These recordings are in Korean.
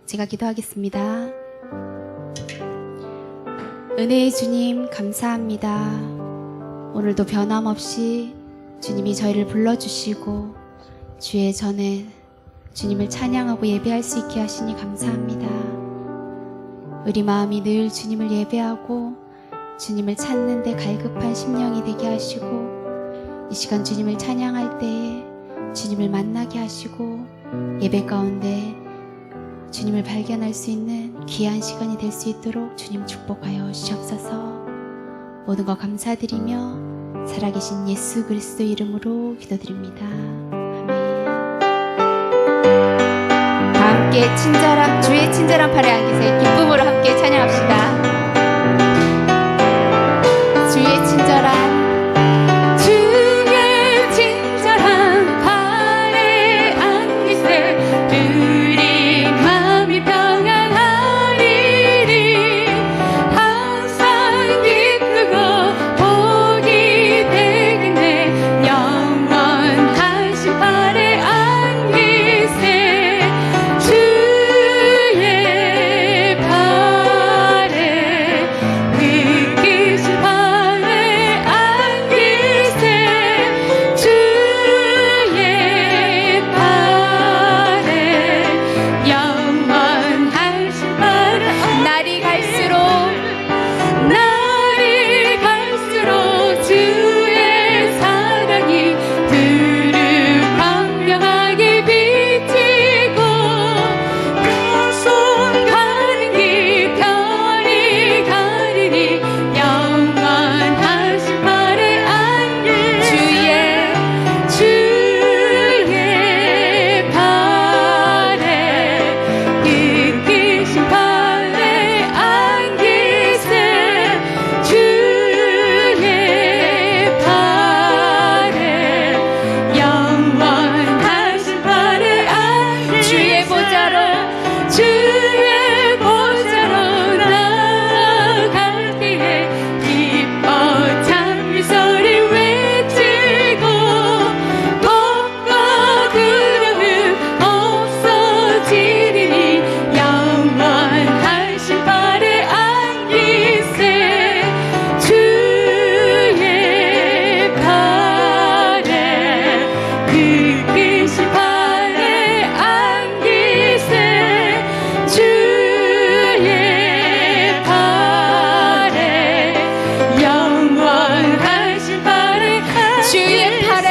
제가 기도하겠습니다. 은혜의 주님, 감사합니다. 오늘도 변함없이 주님이 저희를 불러주시고 주의 전에 주님을 찬양하고 예배할 수 있게 하시니 감사합니다. 우리 마음이 늘 주님을 예배하고 주님을 찾는 데 갈급한 심령이 되게 하시고, 이 시간 주님을 찬양할 때에 주님을 만나게 하시고 예배 가운데 주님을 발견할 수 있는 귀한 시간이 될 수 있도록 주님 축복하여 주시옵소서. 모든 것 감사드리며 살아계신 예수 그리스도 이름으로 기도드립니다. 아멘. 다 함께 주의 친절한 팔에 안기세 기쁨으로 함께 찬양합시다. 주의 친절한 팔에 안기세 우리 마음이 평안하리니 항상 기쁘고 복이 되겠네. 영원하신 팔에 안기세 주의 팔에 느끼신 팔에 안기세 주의 팔에 영원하신 팔에 날이 갈수록 주의 사랑이 두루 광명하게 비치고 그 손 가는 길 별이 가리니 영원하신 팔에 안길 주의 팔에 느끼신 팔에 안기세 주의 팔에 영원하신 팔에 안기세 주의 보좌로 나아갈 때에 기뻐 찬미 소리 외치고 겁과 두려움은 없어지리니 영원하신 팔에 안기세 주의 팔에 느끼신 팔에 안기세 주의 팔에 영원하신 팔에 주의 팔에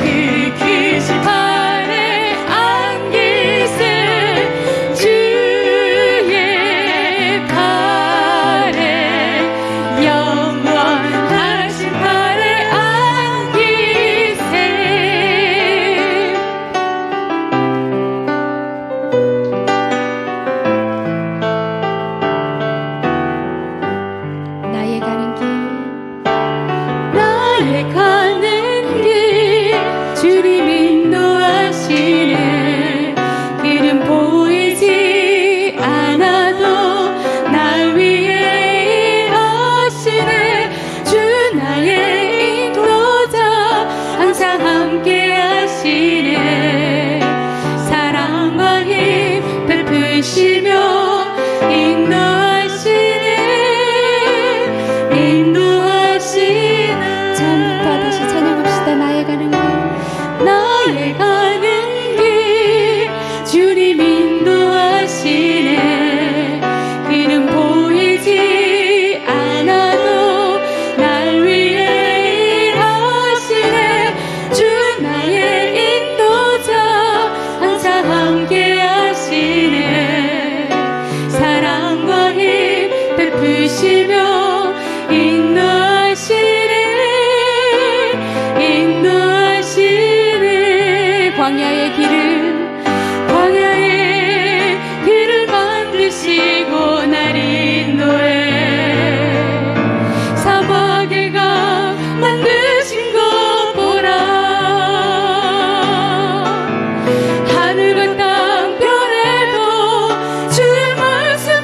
느끼신 팔에 안기세 주의 팔에 영원하신 팔에 안기세. 나의 가는 길 주님 인도하시네. 길은 보이지 않아도 날 위해 일하시네. 주 나의 인도자 항상 함께 하시네. 사랑과 힘 베푸시며 인도하시네. 처음부터 다시 찬양합시다. 나의 가는 길 주님 인도하시네. 그는 보이지 않아도 날 위해 일하시네. 주 나의 인도자 항상 함께 하시네. 사랑과 힘 베푸시며 인도하시네. 광야의 길을 만드시고 날 인도해. 사막에 가 만드신 것 보라. 하늘과 땅 별에도 주의 말씀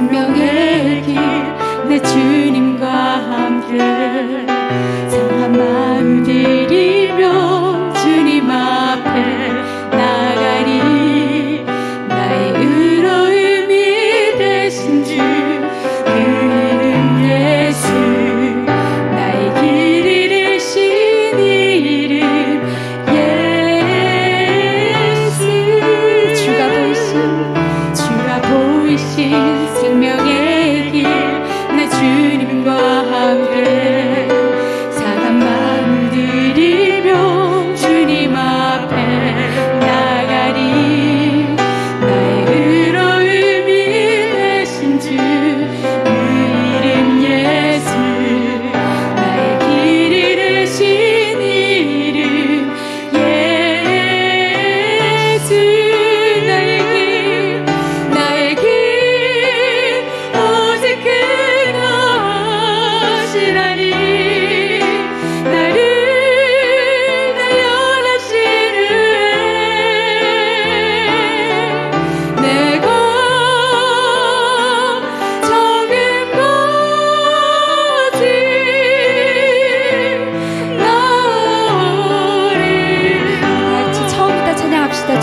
생명의 길 내 주님과 함께 상한 마음 드리며 주님 앞에 나가리 나의 의로움이 되신 주 그 이름 예수 나의 길 잃으신 이름 예수 주가 보이신 생명의 길 내 주님과 함께 상한 마음 드리며 주님 앞에 나가리 나의 의로움이 되신 주 그 이름 예수 나의 길 잃으신 이름 예수 나의 길 오직 그것이라니 나를 날려다시는 내가 적은거지 나를 같이 처음부터 찬양합시다.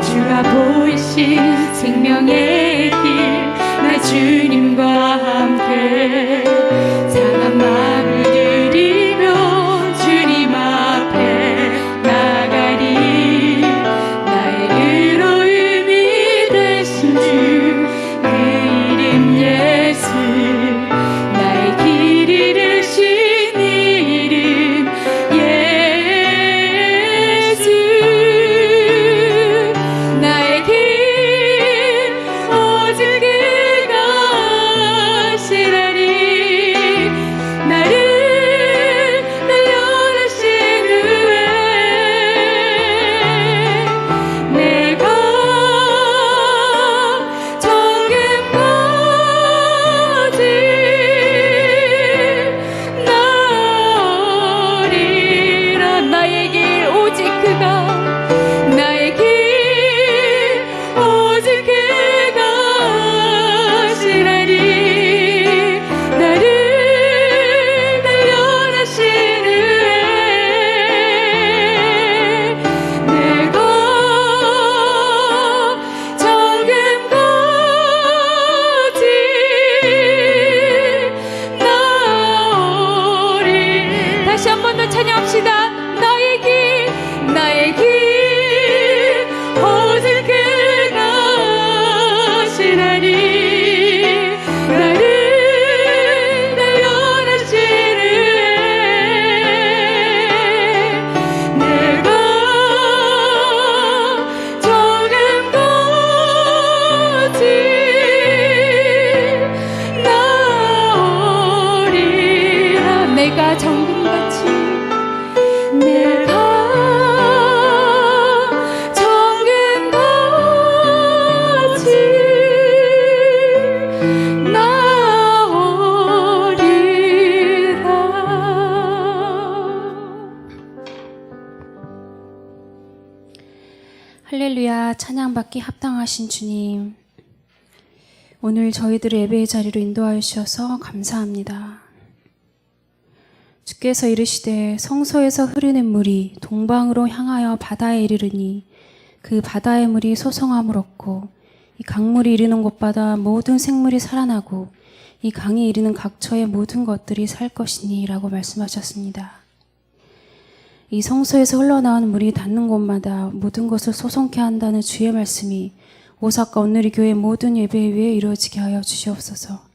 주가 보이신 생명의 길 내 주님과 함께 상한 마음을 드리며 주님 앞에 나가리 나의 의로움이 되신 주 그 이름 예수 나의 길 잃으신 이름 예수 나의 길 오직 그것이라니 나를 날려다시는 내가 적은 거지 나리라 나의 길 오직 그가 나의 길 오직 그것이라니 나를 날려다시는 내가 적은 거지 나오리 다시 한 번 더 찬양합시다. 나의 길 오직 그것이라니 나를 날려다시는 내가 적은 거지 나오리라 내가 정금같이 내가 정금같이 나오리라. 할렐루야. 찬양받기 합당하신 주님, 오늘 저희들을 예배의 자리로 인도하여 주셔서 감사합니다. 주께서 이르시되 성소에서 흐르는 물이 동방으로 향하여 바다에 이르르니 그 바다의 물이 소성함을 얻고 이 강물이 이르는 곳마다 모든 생물이 살아나고 이 강이 이르는 각처의 모든 것들이 살 것이니 라고 말씀하셨습니다. 이 성소에서 흘러나오는 물이 닿는 곳마다 모든 것을 소성케 한다는 주의 말씀이 오사카 온누리 교회 모든 예배 위에 이루어지게 하여 주시옵소서.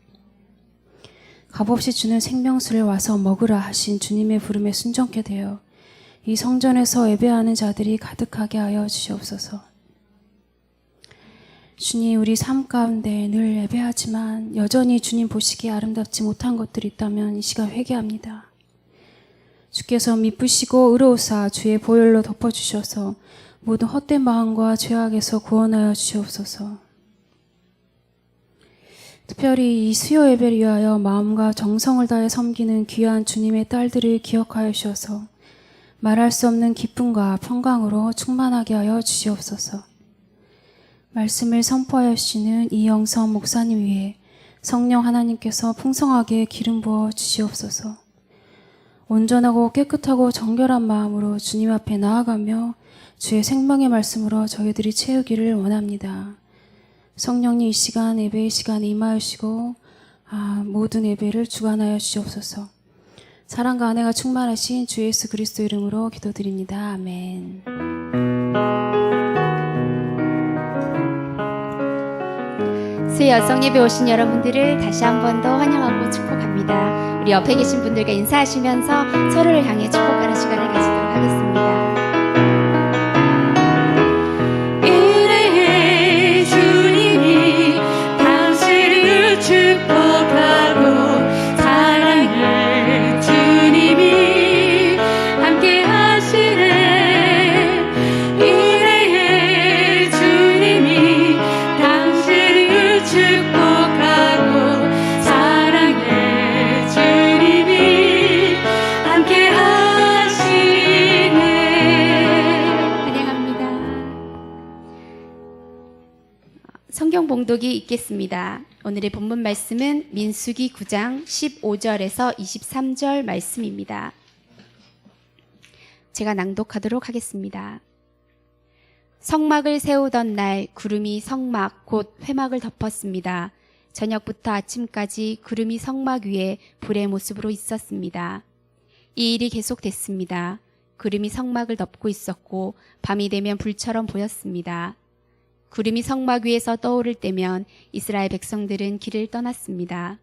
값없이 주는 생명수를 와서 먹으라 하신 주님의 부름에 순종케 되어 이 성전에서 예배하는 자들이 가득하게 하여 주시옵소서. 주님, 우리 삶 가운데 늘 예배하지만 여전히 주님 보시기에 아름답지 못한 것들이 있다면 이 시간 회개합니다. 주께서 미쁘시고 의로우사 주의 보혈로 덮어주셔서 모든 헛된 마음과 죄악에서 구원하여 주시옵소서. 특별히 이 수요 예배를 위하여 마음과 정성을 다해 섬기는 귀한 주님의 딸들을 기억하여 주셔서 말할 수 없는 기쁨과 평강으로 충만하게 하여 주시옵소서. 말씀을 선포하여 주시는 이영선 목사님 위해 성령 하나님께서 풍성하게 기름 부어 주시옵소서. 온전하고 깨끗하고 정결한 마음으로 주님 앞에 나아가며 주의 생명의 말씀으로 저희들이 채우기를 원합니다. 성령님 이 시간 예배의 시간에 임하시고 모든 예배를 주관하여 주시옵소서. 사랑과 은혜가 충만하신 주 예수 그리스도 이름으로 기도드립니다. 아멘. 수요 여성 예배 오신 여러분들을 다시 한 번 더 환영하고 축복합니다. 우리 옆에 계신 분들과 인사하시면서 서로를 향해 축복하는 시간을 가지도록 하겠습니다. 이래의 주님이 당신을 축복하고 사랑을 주님이 함께 하시네. 이래의 주님이 당신을 축복하고 사랑을 주님이 함께 하시네. 환영합니다. 성경 봉독이 있겠습니다. 오늘의 본문 말씀은 민수기 9장 15절에서 23절 말씀입니다. 제가 낭독하도록 하겠습니다. 성막을 세우던 날 구름이 성막 곧 회막을 덮었습니다. 저녁부터 아침까지 구름이 성막 위에 불의 모습으로 있었습니다. 이 일이 계속됐습니다. 구름이 성막을 덮고 있었고 밤이 되면 불처럼 보였습니다. 구름이 성막 위에서 떠오를 때면 이스라엘 백성들은 길을 떠났습니다.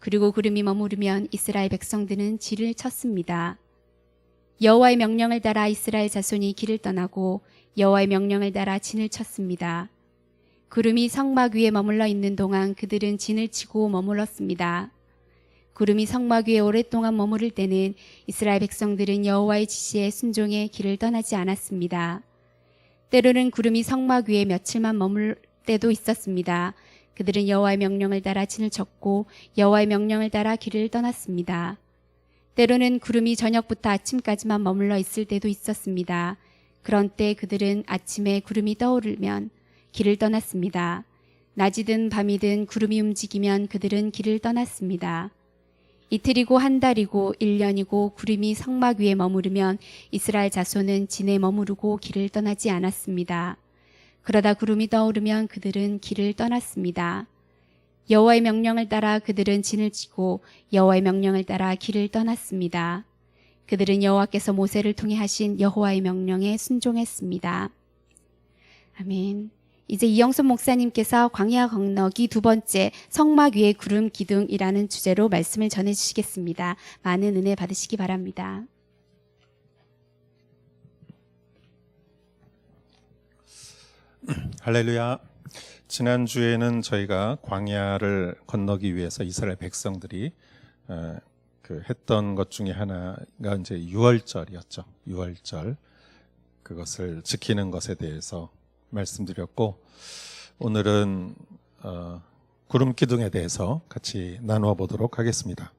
그리고 구름이 머무르면 이스라엘 백성들은 진을 쳤습니다. 여호와의 명령을 따라 이스라엘 자손이 길을 떠나고 여호와의 명령을 따라 진을 쳤습니다. 구름이 성막 위에 머물러 있는 동안 그들은 진을 치고 머물렀습니다. 구름이 성막 위에 오랫동안 머무를 때는 이스라엘 백성들은 여호와의 지시에 순종해 길을 떠나지 않았습니다. 때로는 구름이 성막 위에 며칠만 머물 때도 있었습니다. 그들은 여호와의 명령을 따라 진을 쳤고 여호와의 명령을 따라 길을 떠났습니다. 때로는 구름이 저녁부터 아침까지만 머물러 있을 때도 있었습니다. 그런 때 그들은 아침에 구름이 떠오르면 길을 떠났습니다. 낮이든 밤이든 구름이 움직이면 그들은 길을 떠났습니다. 이틀이고 한 달이고 1년이고 구름이 성막 위에 머무르면 이스라엘 자손은 진에 머무르고 길을 떠나지 않았습니다. 그러다 구름이 떠오르면 그들은 길을 떠났습니다. 여호와의 명령을 따라 그들은 진을 치고 여호와의 명령을 따라 길을 떠났습니다. 그들은 여호와께서 모세를 통해 하신 여호와의 명령에 순종했습니다. 아멘. 이제 이영선 목사님께서 광야 건너기 두 번째 성막 위의 구름 기둥이라는 주제로 말씀을 전해주시겠습니다. 많은 은혜 받으시기 바랍니다. 할렐루야. 지난주에는 저희가 광야를 건너기 위해서 이스라엘 백성들이 했던 것 중에 하나가 이제 유월절이었죠. 유월절. 그것을 지키는 것에 대해서 말씀드렸고, 오늘은 구름 기둥에 대해서 같이 나누어 보도록 하겠습니다.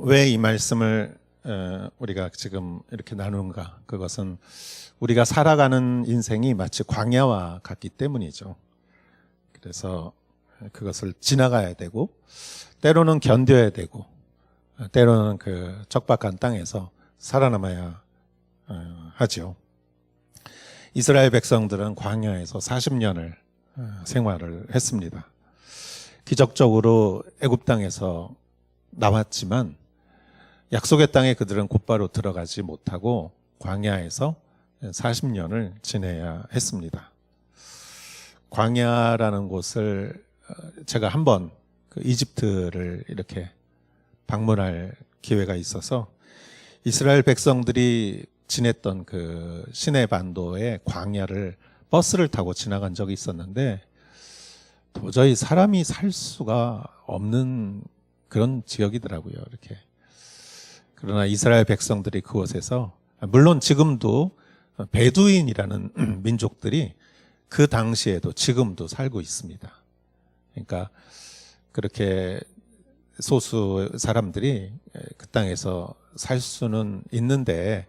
왜 이 말씀을 우리가 지금 이렇게 나누는가? 그것은 우리가 살아가는 인생이 마치 광야와 같기 때문이죠. 그래서 그것을 지나가야 되고, 때로는 견뎌야 되고, 때로는 그 척박한 땅에서 살아남아야 하죠. 이스라엘 백성들은 광야에서 40년을 생활을 했습니다. 기적적으로 애굽 땅에서 나왔지만 약속의 땅에 그들은 곧바로 들어가지 못하고 광야에서 40년을 지내야 했습니다. 광야라는 곳을 제가 한번 이집트를 이렇게 방문할 기회가 있어서 이스라엘 백성들이 지냈던 그 시내 반도의 광야를 버스를 타고 지나간 적이 있었는데 도저히 사람이 살 수가 없는 그런 지역이더라고요. 이렇게. 그러나 이스라엘 백성들이 그곳에서, 물론 지금도 베두인이라는 민족들이 그 당시에도 지금도 살고 있습니다. 그러니까 그렇게 소수 사람들이 그 땅에서 살 수는 있는데,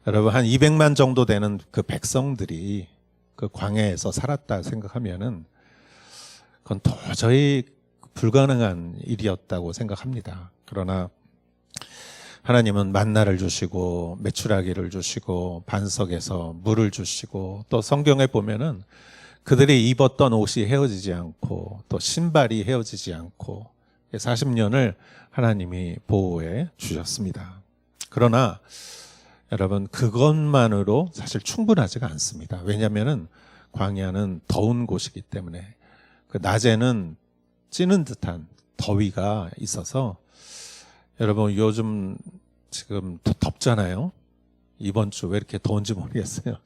여러분 한 200만 정도 되는 그 백성들이 그 광야에서 살았다 생각하면은 그건 도저히 불가능한 일이었다고 생각합니다. 그러나 하나님은 만나를 주시고 메추라기를 주시고 반석에서 물을 주시고 또 성경에 보면은 그들이 입었던 옷이 헤어지지 않고 또 신발이 헤어지지 않고 40년을 하나님이 보호해 주셨습니다. 그러나 여러분 그것만으로 사실 충분하지가 않습니다. 왜냐하면은 광야는 더운 곳이기 때문에 그 낮에는 찌는 듯한 더위가 있어서 여러분 요즘 지금 덥잖아요. 이번 주 왜 이렇게 더운지 모르겠어요.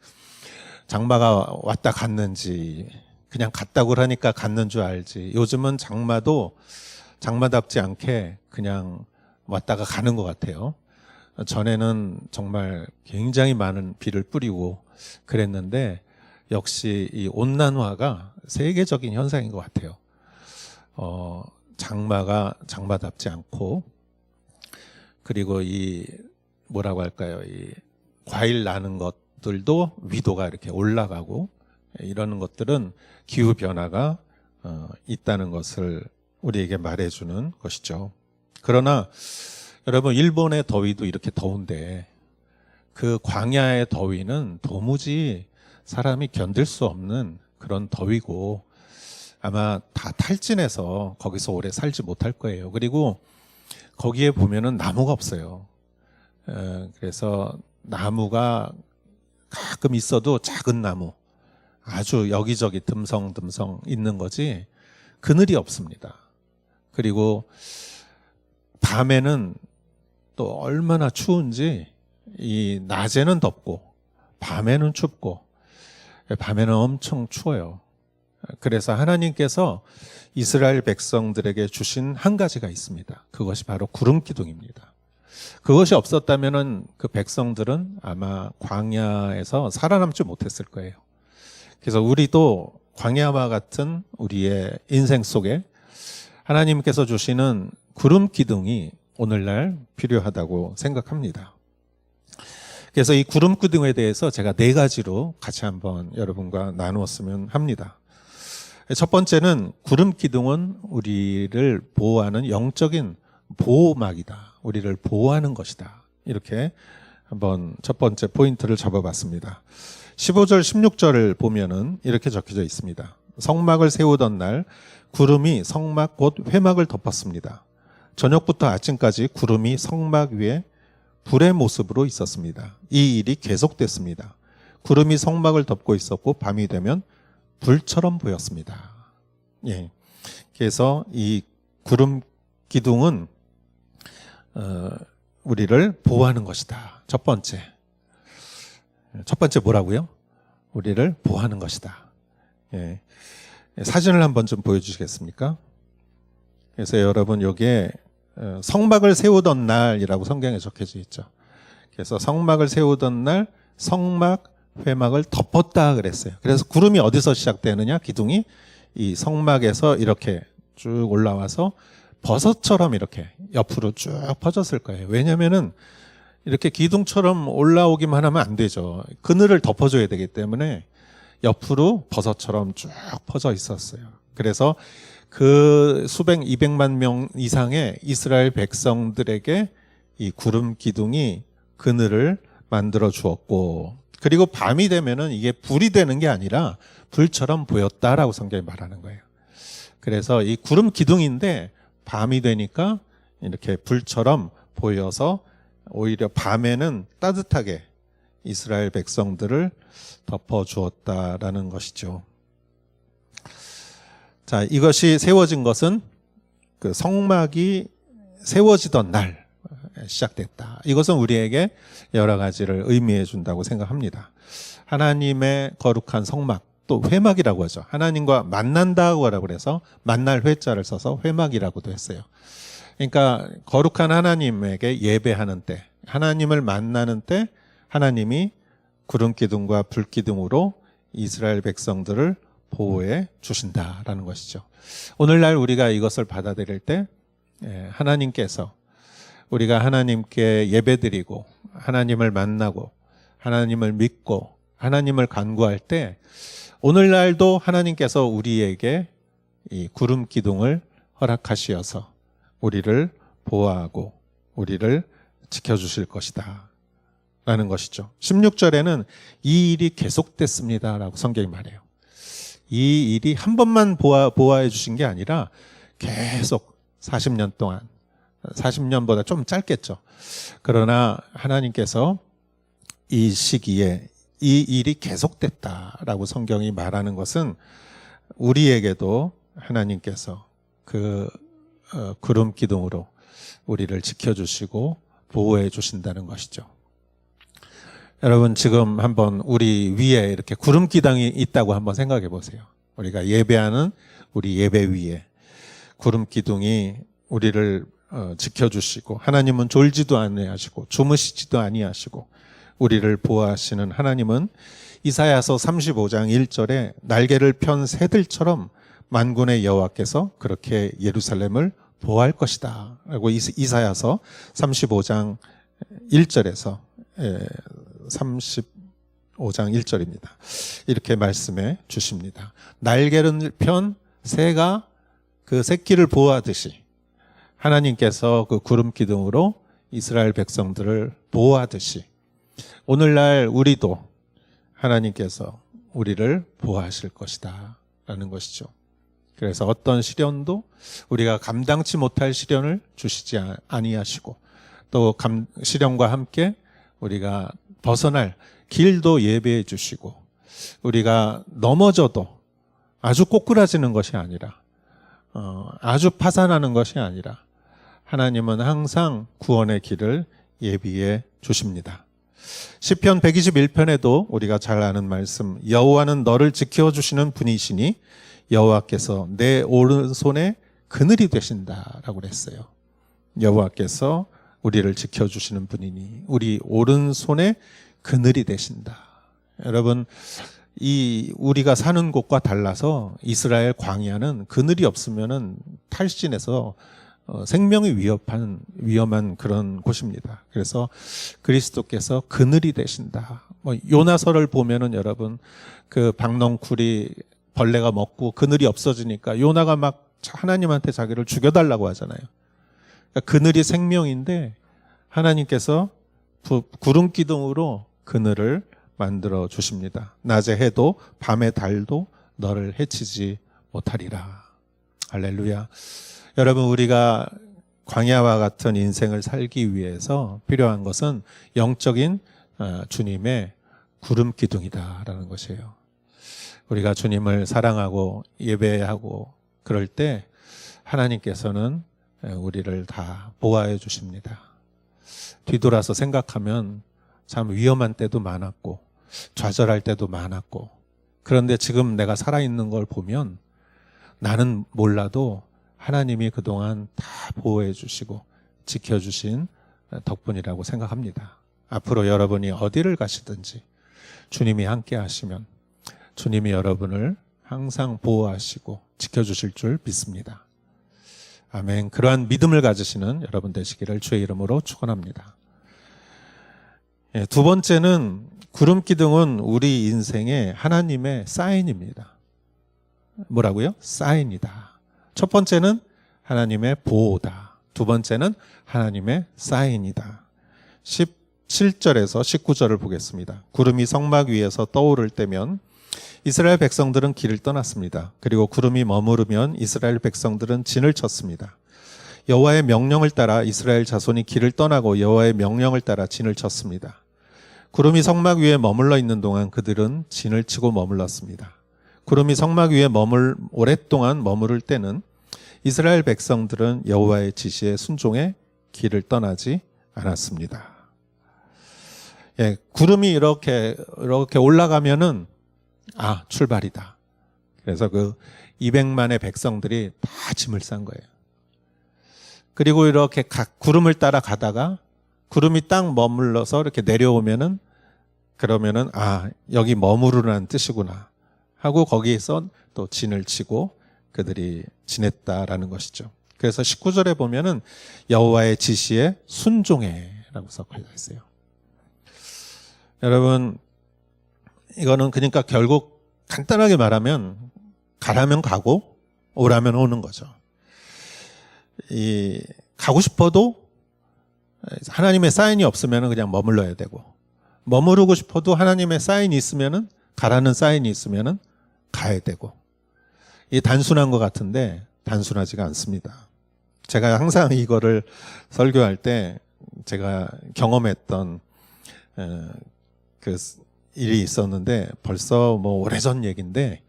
장마가 왔다 갔는지 그냥 갔다고 하니까 갔는 줄 알지. 요즘은 장마도 장마답지 않게 그냥 왔다가 가는 것 같아요. 전에는 정말 굉장히 많은 비를 뿌리고 그랬는데 역시 이 온난화가 세계적인 현상인 것 같아요. 장마가 장마답지 않고 그리고 이 뭐라고 할까요? 이 과일 나는 것들도 위도가 이렇게 올라가고 이러는 것들은 기후 변화가 있다는 것을 우리에게 말해주는 것이죠. 그러나 여러분 일본의 더위도 이렇게 더운데 그 광야의 더위는 도무지 사람이 견딜 수 없는 그런 더위고 아마 다 탈진해서 거기서 오래 살지 못할 거예요. 그리고 거기에 보면은 나무가 없어요. 그래서 나무가 가끔 있어도 작은 나무 아주 여기저기 듬성듬성 있는 거지 그늘이 없습니다. 그리고 밤에는 또 얼마나 추운지 이 낮에는 덥고 밤에는 춥고 밤에는 엄청 추워요. 그래서 하나님께서 이스라엘 백성들에게 주신 한 가지가 있습니다. 그것이 바로 구름 기둥입니다. 그것이 없었다면은 그 백성들은 아마 광야에서 살아남지 못했을 거예요. 그래서 우리도 광야와 같은 우리의 인생 속에 하나님께서 주시는 구름 기둥이 오늘날 필요하다고 생각합니다. 그래서 이 구름 기둥에 대해서 제가 4가지로 같이 한번 여러분과 나누었으면 합니다. 첫 번째는 구름 기둥은 우리를 보호하는 영적인 보호막이다. 우리를 보호하는 것이다. 이렇게 한번 첫 번째 포인트를 잡아봤습니다. 15절 16절을 보면은 이렇게 적혀져 있습니다. 성막을 세우던 날 구름이 성막 곧 회막을 덮었습니다. 저녁부터 아침까지 구름이 성막 위에 불의 모습으로 있었습니다. 이 일이 계속됐습니다. 구름이 성막을 덮고 있었고 밤이 되면 불처럼 보였습니다. 예. 그래서 이 구름 기둥은 우리를 보호하는 것이다. 첫 번째 뭐라고요? 우리를 보호하는 것이다. 예. 사진을 한번 좀 보여주시겠습니까? 그래서 여러분 여기에 성막을 세우던 날이라고 성경에 적혀져 있죠. 그래서 성막을 세우던 날 성막 회막을 덮었다 그랬어요. 그래서 구름이 어디서 시작되느냐? 기둥이 이 성막에서 이렇게 쭉 올라와서 버섯처럼 이렇게 옆으로 쭉 퍼졌을 거예요. 왜냐면은 이렇게 기둥처럼 올라오기만 하면 안 되죠. 그늘을 덮어줘야 되기 때문에 옆으로 버섯처럼 쭉 퍼져 있었어요. 그래서 그 수백 200만 명 이상의 이스라엘 백성들에게 이 구름 기둥이 그늘을 만들어 주었고, 그리고 밤이 되면은 이게 불이 되는 게 아니라 불처럼 보였다라고 성경이 말하는 거예요. 그래서 이 구름 기둥인데 밤이 되니까 이렇게 불처럼 보여서 오히려 밤에는 따뜻하게 이스라엘 백성들을 덮어 주었다라는 것이죠. 자, 이것이 세워진 것은 그 성막이 세워지던 날 시작됐다. 이것은 우리에게 여러 가지를 의미해 준다고 생각합니다. 하나님의 거룩한 성막, 또 회막이라고 하죠. 하나님과 만난다고 하라고 그래서 만날 회자를 써서 회막이라고도 했어요. 그러니까 거룩한 하나님에게 예배하는 때, 하나님을 만나는 때 하나님이 구름 기둥과 불 기둥으로 이스라엘 백성들을 보호해 주신다라는 것이죠. 오늘날 우리가 이것을 받아들일 때 하나님께서 우리가 하나님께 예배드리고 하나님을 만나고 하나님을 믿고 하나님을 간구할 때 오늘날도 하나님께서 우리에게 이 구름 기둥을 허락하시어서 우리를 보호하고 우리를 지켜주실 것이다 라는 것이죠. 16절에는 이 일이 계속됐습니다 라고 성경이 말해요. 이 일이 한 번만 보호해 주신 게 아니라 계속 40년 동안, 40년보다 좀 짧겠죠. 그러나 하나님께서 이 시기에 이 일이 계속됐다라고 성경이 말하는 것은 우리에게도 하나님께서 그 구름 기둥으로 우리를 지켜주시고 보호해 주신다는 것이죠. 여러분 지금 한번 우리 위에 이렇게 구름 기둥이 있다고 한번 생각해 보세요. 우리가 예배하는 우리 예배 위에 구름 기둥이 우리를 지켜주시고 하나님은 졸지도 아니하시고 주무시지도 아니하시고 우리를 보호하시는 하나님은 이사야서 35장 1절에 날개를 편 새들처럼 만군의 여호와께서 그렇게 예루살렘을 보호할 것이다 라고 이사야서 35장 1절에서 35장 1절입니다. 이렇게 말씀해 주십니다. 날개를 편 새가 그 새끼를 보호하듯이 하나님께서 그 구름 기둥으로 이스라엘 백성들을 보호하듯이 오늘날 우리도 하나님께서 우리를 보호하실 것이다 라는 것이죠. 그래서 어떤 시련도 우리가 감당치 못할 시련을 주시지 아니하시고 또 시련과 함께 우리가 벗어날 길도 예배해 주시고 우리가 넘어져도 아주 꼬꾸라지는 것이 아니라 아주 파산하는 것이 아니라 하나님은 항상 구원의 길을 예비해 주십니다. 시편 121편에도 우리가 잘 아는 말씀 여호와는 너를 지켜주시는 분이시니 여호와께서 내 오른손에 그늘이 되신다라고 그랬어요. 여호와께서 우리를 지켜주시는 분이니 우리 오른손에 그늘이 되신다. 여러분 우리가 사는 곳과 달라서 이스라엘 광야는 그늘이 없으면은 탈진해서 생명이 위험한 그런 곳입니다. 그래서 그리스도께서 그늘이 되신다. 요나서를 보면은 여러분 그 박넝쿨이 벌레가 먹고 그늘이 없어지니까 요나가 막 하나님한테 자기를 죽여달라고 하잖아요. 그러니까 그늘이 생명인데 하나님께서 구름 기둥으로 그늘을 만들어 주십니다. 낮에 해도 밤에 달도 너를 해치지 못하리라. 할렐루야. 여러분 우리가 광야와 같은 인생을 살기 위해서 필요한 것은 영적인 주님의 구름 기둥이다라는 것이에요. 우리가 주님을 사랑하고 예배하고 그럴 때 하나님께서는 우리를 다 보호해 주십니다. 뒤돌아서 생각하면 참 위험한 때도 많았고 좌절할 때도 많았고 그런데 지금 내가 살아있는 걸 보면 나는 몰라도 하나님이 그동안 다 보호해 주시고 지켜주신 덕분이라고 생각합니다. 앞으로 여러분이 어디를 가시든지 주님이 함께 하시면 주님이 여러분을 항상 보호하시고 지켜주실 줄 믿습니다. 아멘. 그러한 믿음을 가지시는 여러분 되시기를 주의 이름으로 축원합니다. 두 번째는 구름 기둥은 우리 인생의 하나님의 사인입니다. 뭐라고요? 사인이다. 첫 번째는 하나님의 보호다. 두 번째는 하나님의 사인이다. 17절에서 19절을 보겠습니다. 구름이 성막 위에서 떠오를 때면 이스라엘 백성들은 길을 떠났습니다. 그리고 구름이 머무르면 이스라엘 백성들은 진을 쳤습니다. 여호와의 명령을 따라 이스라엘 자손이 길을 떠나고 여호와의 명령을 따라 진을 쳤습니다. 구름이 성막 위에 머물러 있는 동안 그들은 진을 치고 머물렀습니다. 구름이 성막 위에 오랫동안 머무를 때는 이스라엘 백성들은 여호와의 지시에 순종해 길을 떠나지 않았습니다. 구름이 이렇게 올라가면은 출발이다. 그래서 그 200만의 백성들이 다 짐을 싼 거예요. 그리고 이렇게 구름을 따라 가다가 구름이 딱 머물러서 이렇게 내려오면은 그러면은 여기 머무르라는 뜻이구나 하고 거기에서 또 진을 치고 그들이 지냈다라는 것이죠. 그래서 19절에 보면은 여호와의 지시에 순종해라고 써져 있어요. 여러분 이거는 그러니까 결국 간단하게 말하면 가라면 가고 오라면 오는 거죠. 가고 싶어도 하나님의 사인이 없으면 그냥 머물러야 되고, 머무르고 싶어도 하나님의 사인이 있으면은, 가라는 사인이 있으면은 가야 되고. 이 단순한 것 같은데 단순하지가 않습니다. 제가 항상 이거를 설교할 때 제가 경험했던 그 일이 있었는데, 벌써 뭐 오래전 얘기인데,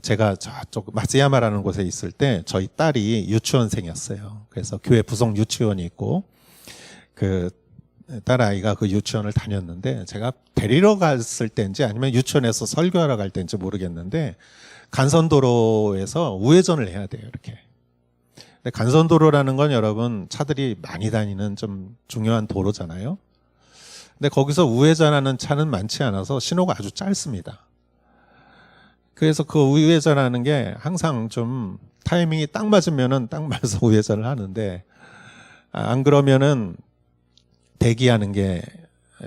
제가 저쪽 마츠야마라는 곳에 있을 때 저희 딸이 유치원생이었어요. 그래서 교회 부속 유치원이 있고, 그 딸아이가 그 유치원을 다녔는데, 제가 데리러 갔을 때인지 아니면 유치원에서 설교하러 갈 때인지 모르겠는데, 간선도로에서 우회전을 해야 돼요, 이렇게. 근데 간선도로라는 건 여러분, 차들이 많이 다니는 좀 중요한 도로잖아요. 근데 거기서 우회전하는 차는 많지 않아서 신호가 아주 짧습니다. 그래서 그 우회전하는 게 항상 좀 타이밍이 딱 맞으면은 딱 맞아서 우회전을 하는데, 안 그러면은 대기하는 게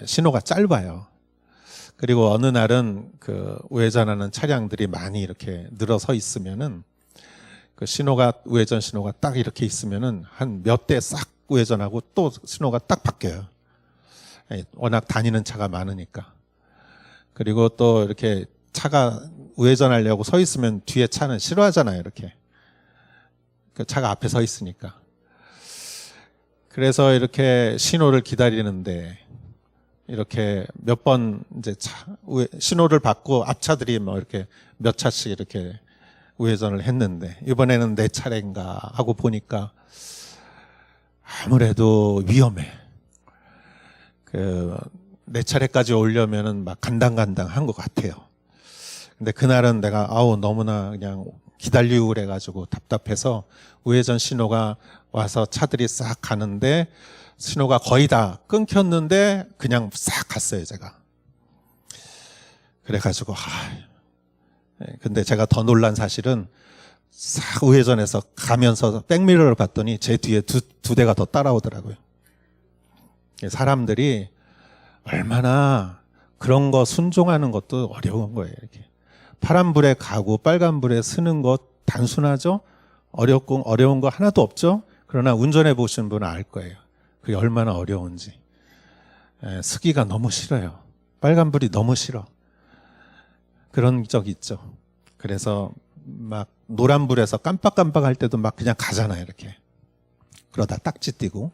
신호가 짧아요. 그리고 어느 날은 그 우회전하는 차량들이 많이 이렇게 늘어서 있으면은, 그 신호가, 우회전 신호가 딱 이렇게 있으면은 한 몇 대 싹 우회전하고 또 신호가 딱 바뀌어요. 워낙 다니는 차가 많으니까. 그리고 또 이렇게 차가 우회전하려고 서 있으면 뒤에 차는 싫어하잖아요, 이렇게. 그 차가 앞에 서 있으니까. 그래서 이렇게 신호를 기다리는데, 이렇게 몇 번 이제 신호를 받고 앞차들이 뭐 이렇게 몇 차씩 이렇게 우회전을 했는데, 이번에는 내 차례인가 하고 보니까 아무래도 위험해. 내 차례까지 오려면은 막 간당간당한 것 같아요. 근데 그날은 내가 너무나 그냥 기다리고 그래가지고 답답해서 우회전 신호가 와서 차들이 싹 가는데, 신호가 거의 다 끊겼는데 그냥 싹 갔어요, 제가. 그래가지고 근데 제가 더 놀란 사실은 싹 우회전해서 가면서 백미러를 봤더니 제 뒤에 두 대가 더 따라오더라고요. 사람들이 얼마나 그런 거 순종하는 것도 어려운 거예요, 이렇게. 파란불에 가고 빨간불에 서는 것 단순하죠? 어려운 거 하나도 없죠? 그러나 운전해 보신 분은 알 거예요. 그게 얼마나 어려운지. 서기가 너무 싫어요. 빨간불이 너무 싫어. 그런 적 있죠. 그래서 막 노란불에서 깜빡깜빡 할 때도 막 그냥 가잖아요, 이렇게. 그러다 딱지 띄고.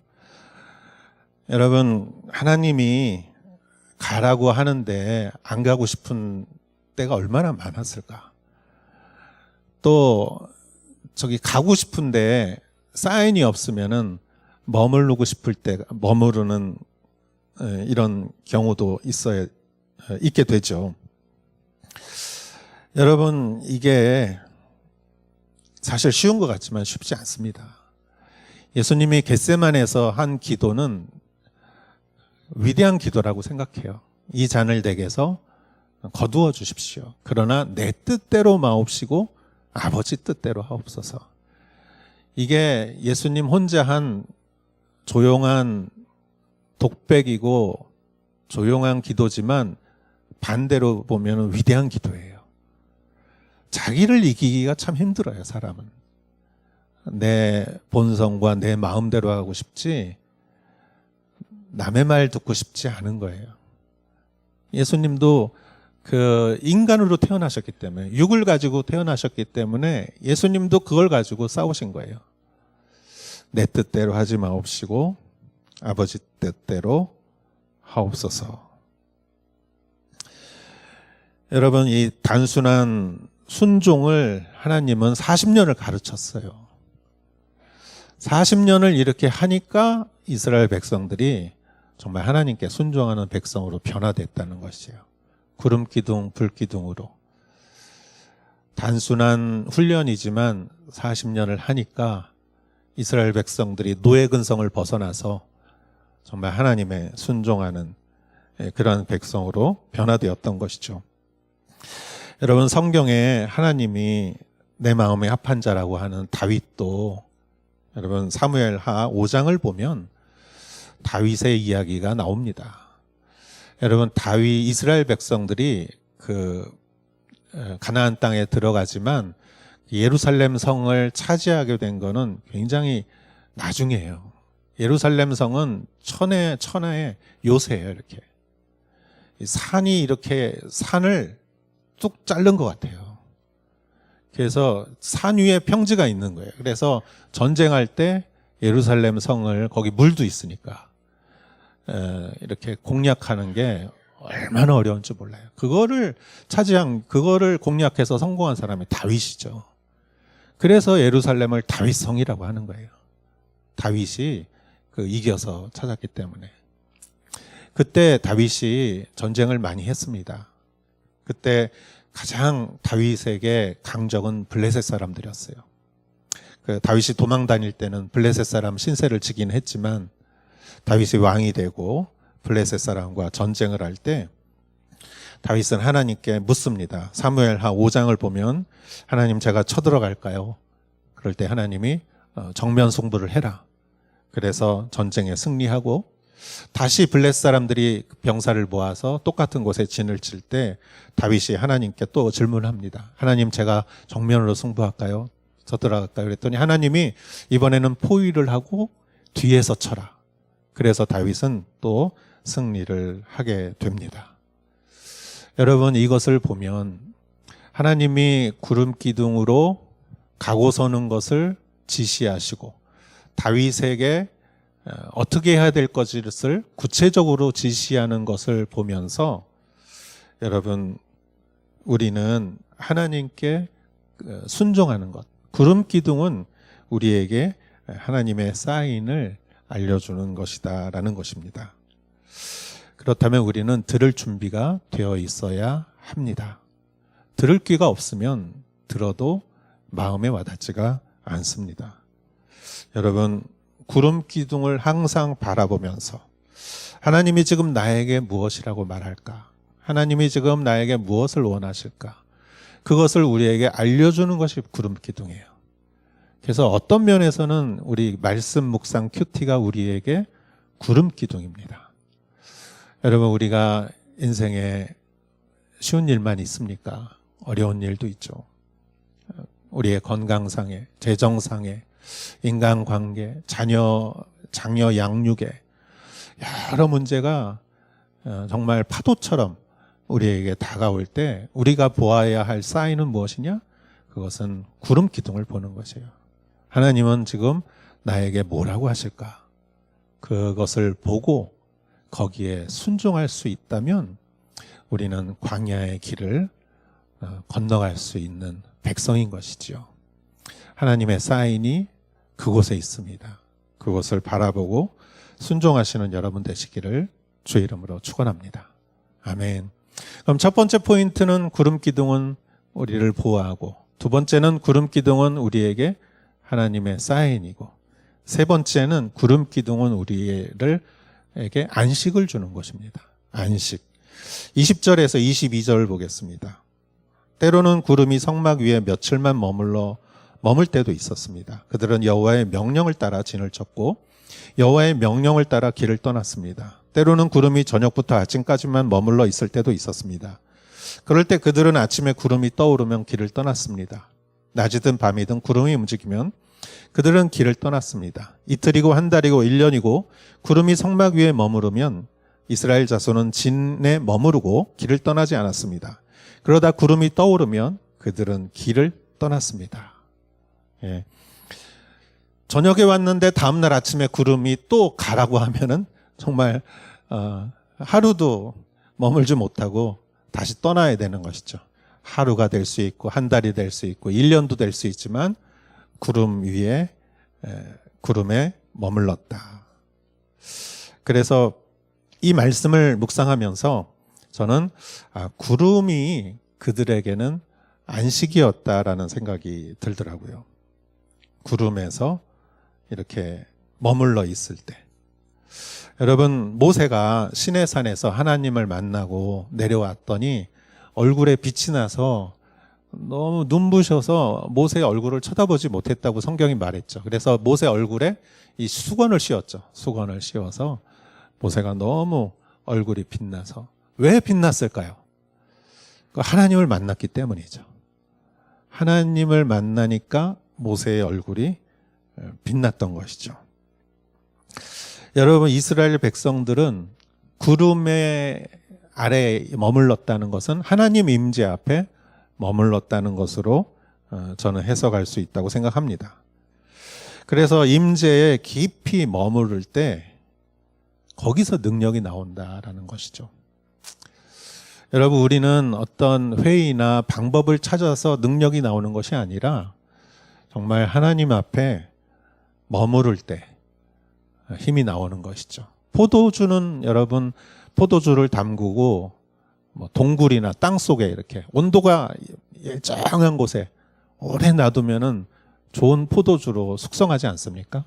여러분, 하나님이 가라고 하는데 안 가고 싶은 때가 얼마나 많았을까. 또 저기 가고 싶은데 사인이 없으면은 머무르고 싶을 때 머무르는 이런 경우도 있게 되죠. 여러분, 이게 사실 쉬운 것 같지만 쉽지 않습니다. 예수님이 겟세마네에서 한 기도는 위대한 기도라고 생각해요. 이 잔을 내게서 거두어 주십시오. 그러나 내 뜻대로 마옵시고 아버지 뜻대로 하옵소서. 이게 예수님 혼자 한 조용한 독백이고 조용한 기도지만 반대로 보면 위대한 기도예요. 자기를 이기기가 참 힘들어요, 사람은. 내 본성과 내 마음대로 하고 싶지 남의 말 듣고 싶지 않은 거예요. 예수님도 그 인간으로 태어나셨기 때문에, 육을 가지고 태어나셨기 때문에 예수님도 그걸 가지고 싸우신 거예요. 내 뜻대로 하지 마옵시고 아버지 뜻대로 하옵소서. 여러분, 이 단순한 순종을 하나님은 40년을 가르쳤어요. 40년을 이렇게 하니까 이스라엘 백성들이 정말 하나님께 순종하는 백성으로 변화됐다는 것이에요. 구름 기둥, 불 기둥으로. 단순한 훈련이지만 40년을 하니까 이스라엘 백성들이 노예 근성을 벗어나서 정말 하나님의 순종하는 그런 백성으로 변화되었던 것이죠. 여러분, 성경에 하나님이 내 마음에 합한 자라고 하는 다윗도, 여러분 사무엘하 5장을 보면 다윗의 이야기가 나옵니다. 여러분, 다윗 이스라엘 백성들이 그 가나안 땅에 들어가지만 예루살렘 성을 차지하게 된 거는 굉장히 나중이에요. 예루살렘 성은 천하의 요새예요. 이렇게 산이 이렇게 산을 뚝 자른 것 같아요. 그래서 산 위에 평지가 있는 거예요. 그래서 전쟁할 때 예루살렘 성을, 거기 물도 있으니까 이렇게 공략하는 게 얼마나 어려운지 몰라요. 그거를 공략해서 성공한 사람이 다윗이죠. 그래서 예루살렘을 다윗성이라고 하는 거예요. 다윗이 이겨서 찾았기 때문에. 그때 다윗이 전쟁을 많이 했습니다. 그때 가장 다윗에게 강적은 블레셋 사람들이었어요. 다윗이 도망 다닐 때는 블레셋 사람 신세를 지긴 했지만 다윗이 왕이 되고 블레셋 사람과 전쟁을 할 때 다윗은 하나님께 묻습니다. 사무엘하 5장을 보면 하나님, 제가 쳐들어갈까요? 그럴 때 하나님이 정면 승부를 해라. 그래서 전쟁에 승리하고 다시 블레셋 사람들이 병사를 모아서 똑같은 곳에 진을 칠 때 다윗이 하나님께 또 질문합니다. 하나님, 제가 정면으로 승부할까요? 쳐들어갈까요? 그랬더니 하나님이 이번에는 포위를 하고 뒤에서 쳐라. 그래서 다윗은 또 승리를 하게 됩니다. 여러분, 이것을 보면 하나님이 구름 기둥으로 가고 서는 것을 지시하시고 다윗에게 어떻게 해야 될 것을 구체적으로 지시하는 것을 보면서 여러분, 우리는 하나님께 순종하는 것, 구름 기둥은 우리에게 하나님의 사인을 알려주는 것이다라는 것입니다. 그렇다면 우리는 들을 준비가 되어 있어야 합니다. 들을 귀가 없으면 들어도 마음에 와닿지가 않습니다. 여러분, 구름 기둥을 항상 바라보면서 하나님이 지금 나에게 무엇이라고 말할까? 하나님이 지금 나에게 무엇을 원하실까? 그것을 우리에게 알려주는 것이 구름 기둥이에요. 그래서 어떤 면에서는 우리 말씀 묵상 큐티가 우리에게 구름 기둥입니다. 여러분, 우리가 인생에 쉬운 일만 있습니까? 어려운 일도 있죠. 우리의 건강상에, 재정상에, 인간관계, 장녀 양육에 여러 문제가 정말 파도처럼 우리에게 다가올 때 우리가 보아야 할 사인은 무엇이냐? 그것은 구름 기둥을 보는 것이에요. 하나님은 지금 나에게 뭐라고 하실까? 그것을 보고 거기에 순종할 수 있다면 우리는 광야의 길을 건너갈 수 있는 백성인 것이지요. 하나님의 사인이 그곳에 있습니다. 그것을 바라보고 순종하시는 여러분 되시기를 주의 이름으로 축원합니다. 아멘. 그럼 첫 번째 포인트는 구름 기둥은 우리를 보호하고, 두 번째는 구름 기둥은 우리에게 하나님의 사인이고, 세 번째는 구름 기둥은 우리에게 안식을 주는 것입니다. 안식. 20절에서 22절 보겠습니다. 때로는 구름이 성막 위에 며칠만 머물 때도 있었습니다. 그들은 여호와의 명령을 따라 진을 쳤고 여호와의 명령을 따라 길을 떠났습니다. 때로는 구름이 저녁부터 아침까지만 머물러 있을 때도 있었습니다. 그럴 때 그들은 아침에 구름이 떠오르면 길을 떠났습니다. 낮이든 밤이든 구름이 움직이면 그들은 길을 떠났습니다. 이틀이고 한 달이고 1년이고 구름이 성막 위에 머무르면 이스라엘 자손은 진에 머무르고 길을 떠나지 않았습니다. 그러다 구름이 떠오르면 그들은 길을 떠났습니다. 예. 저녁에 왔는데 다음날 아침에 구름이 또 가라고 하면은 정말 하루도 머물지 못하고 다시 떠나야 되는 것이죠. 하루가 될 수 있고 한 달이 될 수 있고 1년도 될 수 있지만 구름에 머물렀다. 그래서 이 말씀을 묵상하면서 저는 구름이 그들에게는 안식이었다라는 생각이 들더라고요. 구름에서 이렇게 머물러 있을 때. 여러분, 모세가 시내산에서 하나님을 만나고 내려왔더니 얼굴에 빛이 나서 너무 눈부셔서 모세의 얼굴을 쳐다보지 못했다고 성경이 말했죠. 그래서 모세 얼굴에 이 수건을 씌웠죠. 수건을 씌워서 모세가 너무 얼굴이 빛나서. 왜 빛났을까요? 하나님을 만났기 때문이죠. 하나님을 만나니까 모세의 얼굴이 빛났던 것이죠. 여러분, 이스라엘 백성들은 구름의 아래에 머물렀다는 것은 하나님 임재 앞에 머물렀다는 것으로 저는 해석할 수 있다고 생각합니다. 그래서 임재에 깊이 머무를 때 거기서 능력이 나온다라는 것이죠. 여러분, 우리는 어떤 회의나 방법을 찾아서 능력이 나오는 것이 아니라 정말 하나님 앞에 머무를 때 힘이 나오는 것이죠. 포도주는 여러분, 포도주를 담그고 동굴이나 땅 속에 이렇게 온도가 일정한 곳에 오래 놔두면은 좋은 포도주로 숙성하지 않습니까?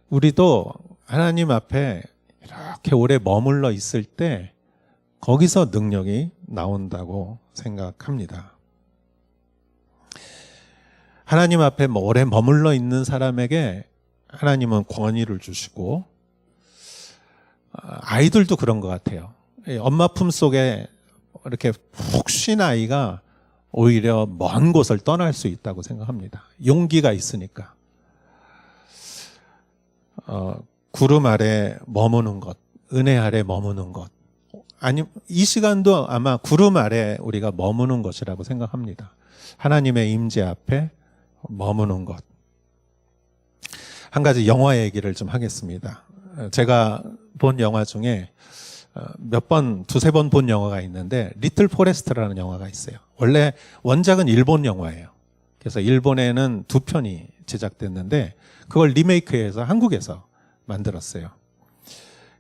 우리도 하나님 앞에 이렇게 오래 머물러 있을 때 거기서 능력이 나온다고 생각합니다. 하나님 앞에 오래 머물러 있는 사람에게 하나님은 권위를 주시고, 아이들도 그런 것 같아요. 엄마 품 속에 이렇게 푹 쉰 아이가 오히려 먼 곳을 떠날 수 있다고 생각합니다. 용기가 있으니까. 구름 아래 머무는 것, 은혜 아래 머무는 것. 아니, 이 시간도 아마 구름 아래 우리가 머무는 것이라고 생각합니다. 하나님의 임재 앞에 머무는 것. 한 가지 영화 얘기를 좀 하겠습니다. 제가 본 영화 중에 두세 번 본 영화가 있는데, 리틀 포레스트라는 영화가 있어요. 원래 원작은 일본 영화예요. 그래서 일본에는 2편이 제작됐는데, 그걸 리메이크해서 한국에서 만들었어요.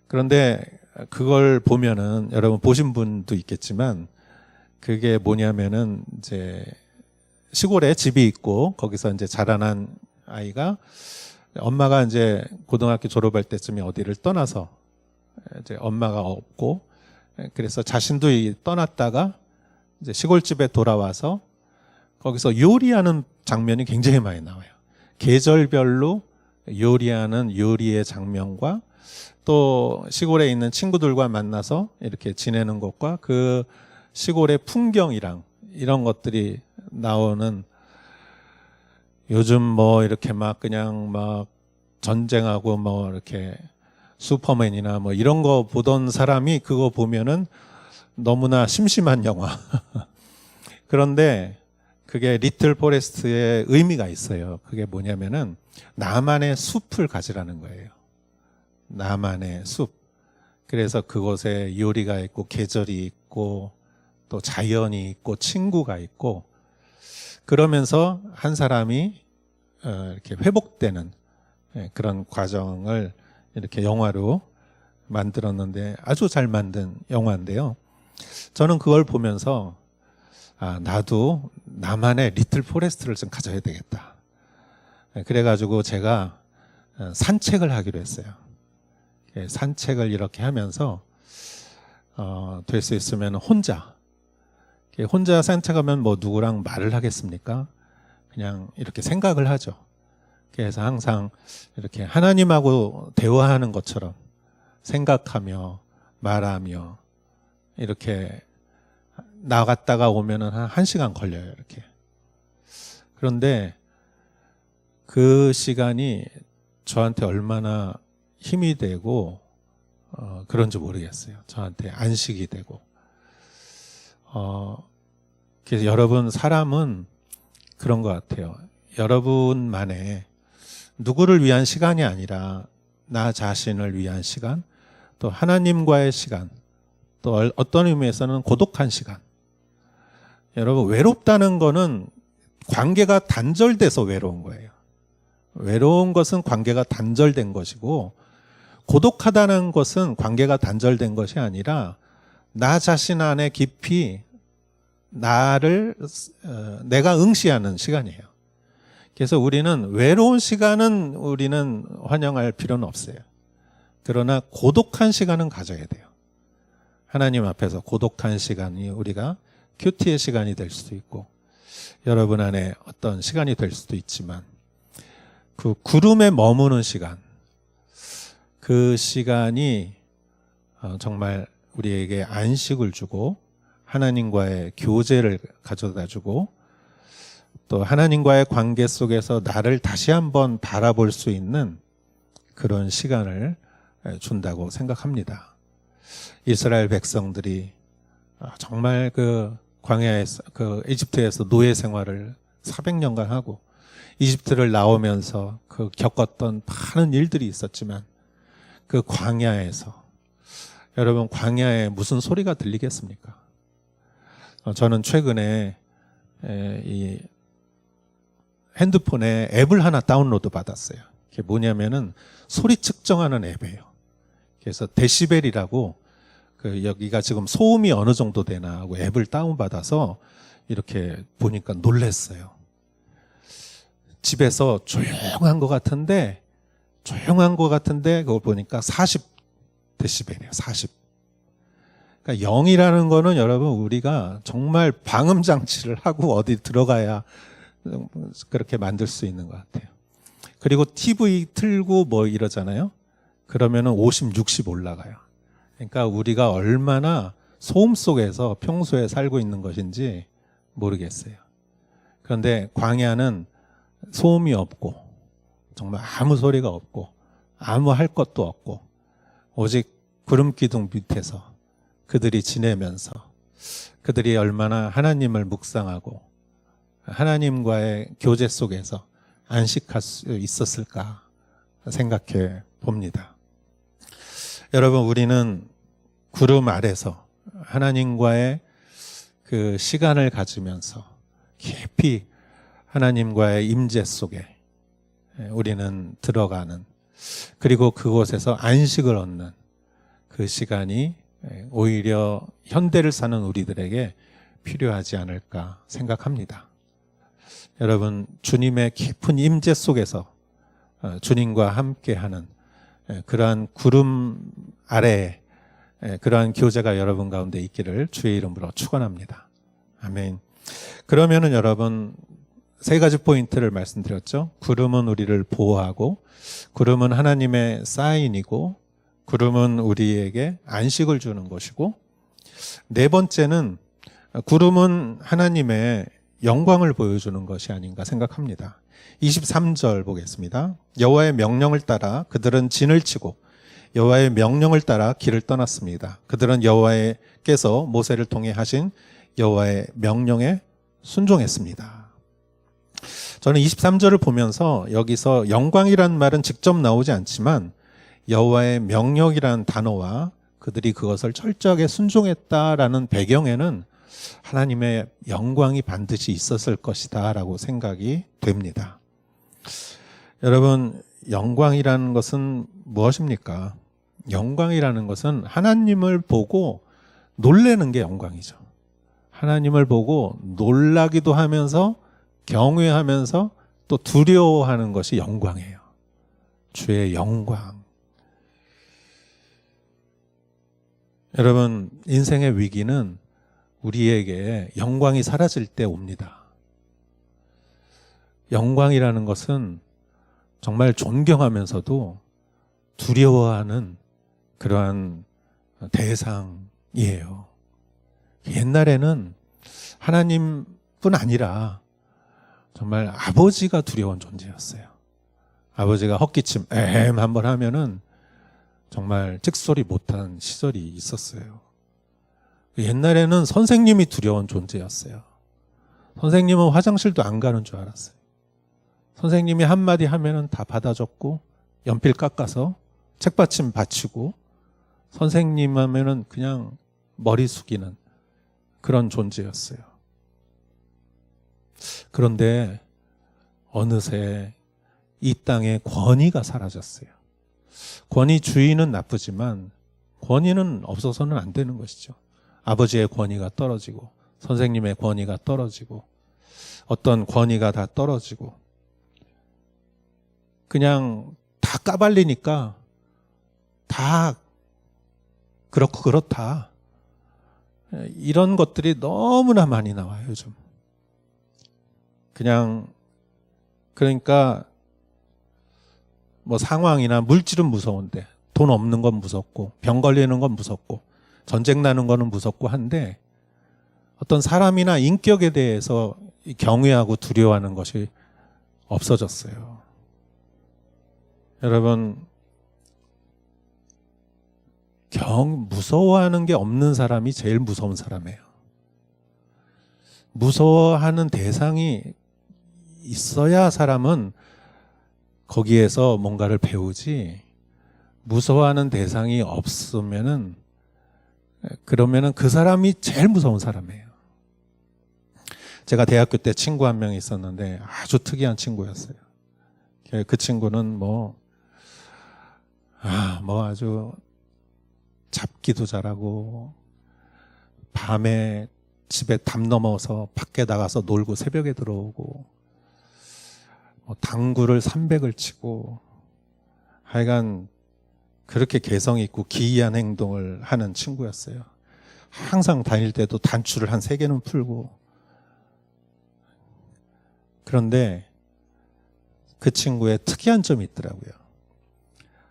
그런데 그걸 보면은, 여러분 보신 분도 있겠지만, 그게 뭐냐면은, 이제 시골에 집이 있고, 거기서 이제 자라난 아이가, 엄마가 이제 고등학교 졸업할 때쯤에 어디를 떠나서 이제 엄마가 없고, 그래서 자신도 떠났다가 이제 시골집에 돌아와서 거기서 요리하는 장면이 굉장히 많이 나와요. 계절별로 요리하는 요리의 장면과 또 시골에 있는 친구들과 만나서 이렇게 지내는 것과 그 시골의 풍경이랑 이런 것들이 나오는, 요즘 이렇게 그냥 전쟁하고 이렇게 슈퍼맨이나 이런 거 보던 사람이 그거 보면은 너무나 심심한 영화. 그런데 그게 리틀 포레스트의 의미가 있어요. 그게 뭐냐면은 나만의 숲을 가지라는 거예요. 나만의 숲. 그래서 그곳에 요리가 있고 계절이 있고 또 자연이 있고 친구가 있고, 그러면서 한 사람이 이렇게 회복되는 그런 과정을 이렇게 영화로 만들었는데, 아주 잘 만든 영화인데요. 저는 그걸 보면서 나도 나만의 리틀 포레스트를 좀 가져야 되겠다. 그래가지고 제가 산책을 하기로 했어요. 산책을 이렇게 하면서 될 수 있으면 혼자 산책하면 누구랑 말을 하겠습니까? 그냥 이렇게 생각을 하죠. 그래서 항상 이렇게 하나님하고 대화하는 것처럼 생각하며 말하며 이렇게 나갔다가 오면은 한 1시간 걸려요, 이렇게. 그런데 그 시간이 저한테 얼마나 힘이 되고 그런지 모르겠어요. 저한테 안식이 되고. 그래서 여러분, 사람은 그런 것 같아요. 여러분만의 누구를 위한 시간이 아니라 나 자신을 위한 시간, 또 하나님과의 시간, 또 어떤 의미에서는 고독한 시간. 여러분, 외롭다는 거는 관계가 단절돼서 외로운 거예요. 외로운 것은 관계가 단절된 것이고, 고독하다는 것은 관계가 단절된 것이 아니라 나 자신 안에 깊이 내가 응시하는 시간이에요. 그래서 우리는 외로운 시간은 우리는 환영할 필요는 없어요. 그러나 고독한 시간은 가져야 돼요. 하나님 앞에서 고독한 시간이 우리가 큐티의 시간이 될 수도 있고, 여러분 안에 어떤 시간이 될 수도 있지만, 그 구름에 머무는 시간, 그 시간이 정말 우리에게 안식을 주고 하나님과의 교제를 가져다 주고 또 하나님과의 관계 속에서 나를 다시 한번 바라볼 수 있는 그런 시간을 준다고 생각합니다. 이스라엘 백성들이 정말 그 광야에서 그 이집트에서 노예 생활을 400년간 하고 이집트를 나오면서 그 겪었던 많은 일들이 있었지만 그 광야에서 여러분 광야에 무슨 소리가 들리겠습니까? 저는 최근에 이 핸드폰에 앱을 하나 다운로드 받았어요. 그게 뭐냐면은 소리 측정하는 앱이에요. 그래서 데시벨이라고 그 여기가 지금 소음이 어느 정도 되나 하고 앱을 다운받아서 이렇게 보니까 놀랐어요. 집에서 조용한 것 같은데 그걸 보니까 40 데시벨이에요. 40. 그러니까 0이라는 거는 여러분 우리가 정말 방음 장치를 하고 어디 들어가야 그렇게 만들 수 있는 것 같아요. 그리고 TV 틀고 뭐 이러잖아요. 그러면은 50, 60 올라가요. 그러니까 우리가 얼마나 소음 속에서 평소에 살고 있는 것인지 모르겠어요. 그런데 광야는 소음이 없고 정말 아무 소리가 없고 아무 할 것도 없고 오직 구름 기둥 밑에서 그들이 지내면서 그들이 얼마나 하나님을 묵상하고 하나님과의 교제 속에서 안식할 수 있었을까 생각해 봅니다. 여러분 우리는 구름 아래서 하나님과의 그 시간을 가지면서 깊이 하나님과의 임재 속에 우리는 들어가는 그리고 그곳에서 안식을 얻는 그 시간이 오히려 현대를 사는 우리들에게 필요하지 않을까 생각합니다. 여러분 주님의 깊은 임재 속에서 주님과 함께하는 그러한 구름 아래에 그러한 교제가 여러분 가운데 있기를 주의 이름으로 축원합니다. 아멘. 그러면은 여러분 세 가지 포인트를 말씀드렸죠. 구름은 우리를 보호하고 구름은 하나님의 사인이고 구름은 우리에게 안식을 주는 것이고 네 번째는 구름은 하나님의 영광을 보여주는 것이 아닌가 생각합니다. 23절 보겠습니다. 여호와의 명령을 따라 그들은 진을 치고 여호와의 명령을 따라 길을 떠났습니다. 그들은 여호와께서 모세를 통해 하신 여호와의 명령에 순종했습니다. 저는 23절을 보면서 여기서 영광이라는 말은 직접 나오지 않지만 여호와의 명령이라는 단어와 그들이 그것을 철저하게 순종했다라는 배경에는 하나님의 영광이 반드시 있었을 것이다 라고 생각이 됩니다. 여러분 영광이라는 것은 무엇입니까? 영광이라는 것은 하나님을 보고 놀라는 게 영광이죠. 하나님을 보고 놀라기도 하면서 경외하면서 또 두려워하는 것이 영광이에요. 주의 영광. 여러분 인생의 위기는 우리에게 영광이 사라질 때 옵니다. 영광이라는 것은 정말 존경하면서도 두려워하는 그러한 대상이에요. 옛날에는 하나님뿐 아니라 정말 아버지가 두려운 존재였어요. 아버지가 헛기침 한번 하면은 정말 찍소리 못한 시절이 있었어요. 옛날에는 선생님이 두려운 존재였어요. 선생님은 화장실도 안 가는 줄 알았어요. 선생님이 한마디 하면은 다 받아줬고 연필 깎아서 책받침 받치고 선생님 하면은 그냥 머리 숙이는 그런 존재였어요. 그런데 어느새 이 땅에 권위가 사라졌어요. 권위 주의는 나쁘지만 권위는 없어서는 안 되는 것이죠. 아버지의 권위가 떨어지고 선생님의 권위가 떨어지고 어떤 권위가 다 떨어지고 그냥 다 까발리니까 다 그렇고 그렇다. 이런 것들이 너무나 많이 나와요, 요즘. 그냥 그러니까 뭐 상황이나 물질은 무서운데 돈 없는 건 무섭고 병 걸리는 건 무섭고 전쟁 나는 거는 무섭고 한데 어떤 사람이나 인격에 대해서 경외하고 두려워하는 것이 없어졌어요. 여러분, 무서워하는 게 없는 사람이 제일 무서운 사람이에요. 무서워하는 대상이 있어야 사람은 거기에서 뭔가를 배우지, 무서워하는 대상이 없으면은, 그러면은 그 사람이 제일 무서운 사람이에요. 제가 대학교 때 친구 한 명 있었는데 아주 특이한 친구였어요. 그 친구는 아주 잡기도 잘하고, 밤에 집에 담 넘어서 밖에 나가서 놀고 새벽에 들어오고, 당구를 300을 치고, 하여간 그렇게 개성 있고 기이한 행동을 하는 친구였어요. 항상 다닐 때도 단추를 한 3개는 풀고. 그런데 그 친구의 특이한 점이 있더라고요.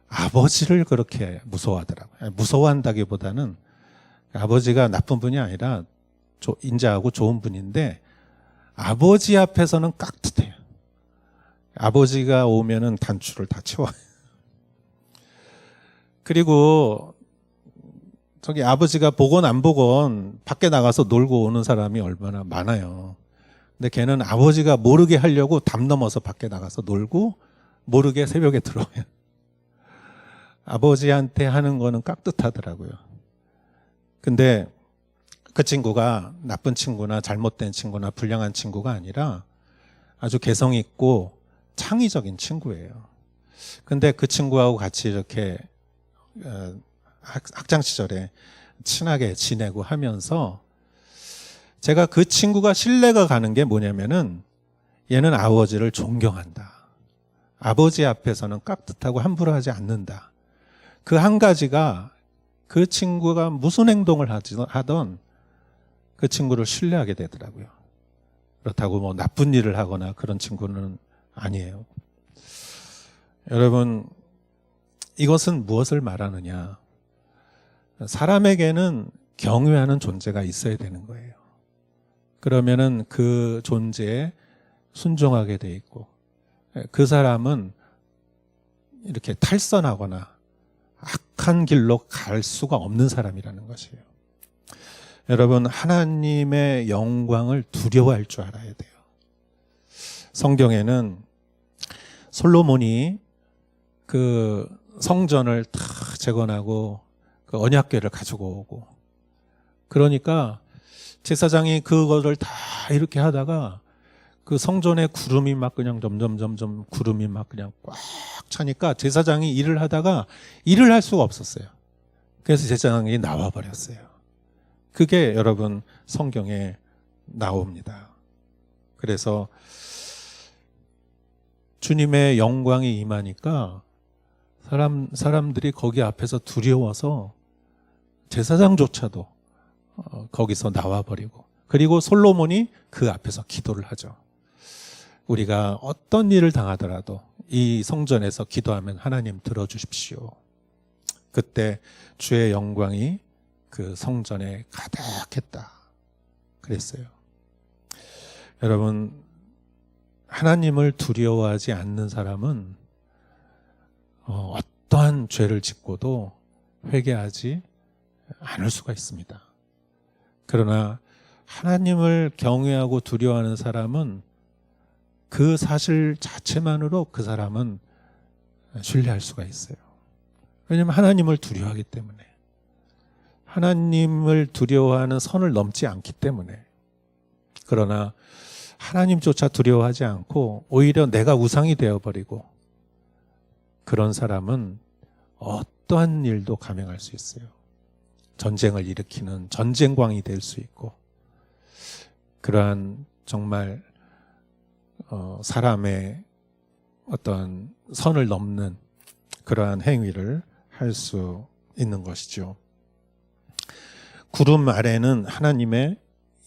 아버지를 그렇게 무서워하더라고요. 무서워한다기보다는 아버지가 나쁜 분이 아니라 인자하고 좋은 분인데 아버지 앞에서는 깍듯해요. 아버지가 오면은 단추를 다 채워요. 그리고 저기 아버지가 보건 안 보건 밖에 나가서 놀고 오는 사람이 얼마나 많아요. 근데 걔는 아버지가 모르게 하려고 담 넘어서 밖에 나가서 놀고 모르게 새벽에 들어와요. 아버지한테 하는 거는 깍듯하더라고요. 근데 그 친구가 나쁜 친구나 잘못된 친구나 불량한 친구가 아니라 아주 개성 있고 창의적인 친구예요. 근데 그 친구하고 같이 이렇게 학창 시절에 친하게 지내고 하면서 제가 그 친구가 신뢰가 가는 게 뭐냐면은 얘는 아버지를 존경한다. 아버지 앞에서는 깍듯하고 함부로 하지 않는다. 그 한 가지가 그 친구가 무슨 행동을 하던 그 친구를 신뢰하게 되더라고요. 그렇다고 나쁜 일을 하거나 그런 친구는 아니에요. 여러분, 이것은 무엇을 말하느냐? 사람에게는 경외하는 존재가 있어야 되는 거예요. 그러면은 그 존재에 순종하게 돼 있고, 그 사람은 이렇게 탈선하거나 악한 길로 갈 수가 없는 사람이라는 것이에요. 여러분, 하나님의 영광을 두려워할 줄 알아야 돼요. 성경에는 솔로몬이 그 성전을 다 재건하고 그 언약궤를 가지고 오고, 그러니까 제사장이 그거를 다 이렇게 하다가 그 성전에 구름이 막 그냥 점점 구름이 막 그냥 꽉 차니까 제사장이 일을 하다가 일을 할 수가 없었어요. 그래서 제사장이 나와 버렸어요. 그게 여러분 성경에 나옵니다. 그래서 주님의 영광이 임하니까 사람들이 거기 앞에서 두려워서 제사장조차도 거기서 나와버리고, 그리고 솔로몬이 그 앞에서 기도를 하죠. 우리가 어떤 일을 당하더라도 이 성전에서 기도하면 하나님 들어주십시오. 그때 주의 영광이 그 성전에 가득했다 그랬어요. 여러분, 하나님을 두려워하지 않는 사람은 어떠한 죄를 짓고도 회개하지 않을 수가 있습니다. 그러나 하나님을 경외하고 두려워하는 사람은 그 사실 자체만으로 그 사람은 신뢰할 수가 있어요. 왜냐하면 하나님을 두려워하기 때문에, 하나님을 두려워하는 선을 넘지 않기 때문에. 그러나 하나님조차 두려워하지 않고 오히려 내가 우상이 되어버리고, 그런 사람은 어떠한 일도 감행할 수 있어요. 전쟁을 일으키는 전쟁광이 될 수 있고, 그러한 정말 사람의 어떤 선을 넘는 그러한 행위를 할 수 있는 것이죠. 구름 아래는 하나님의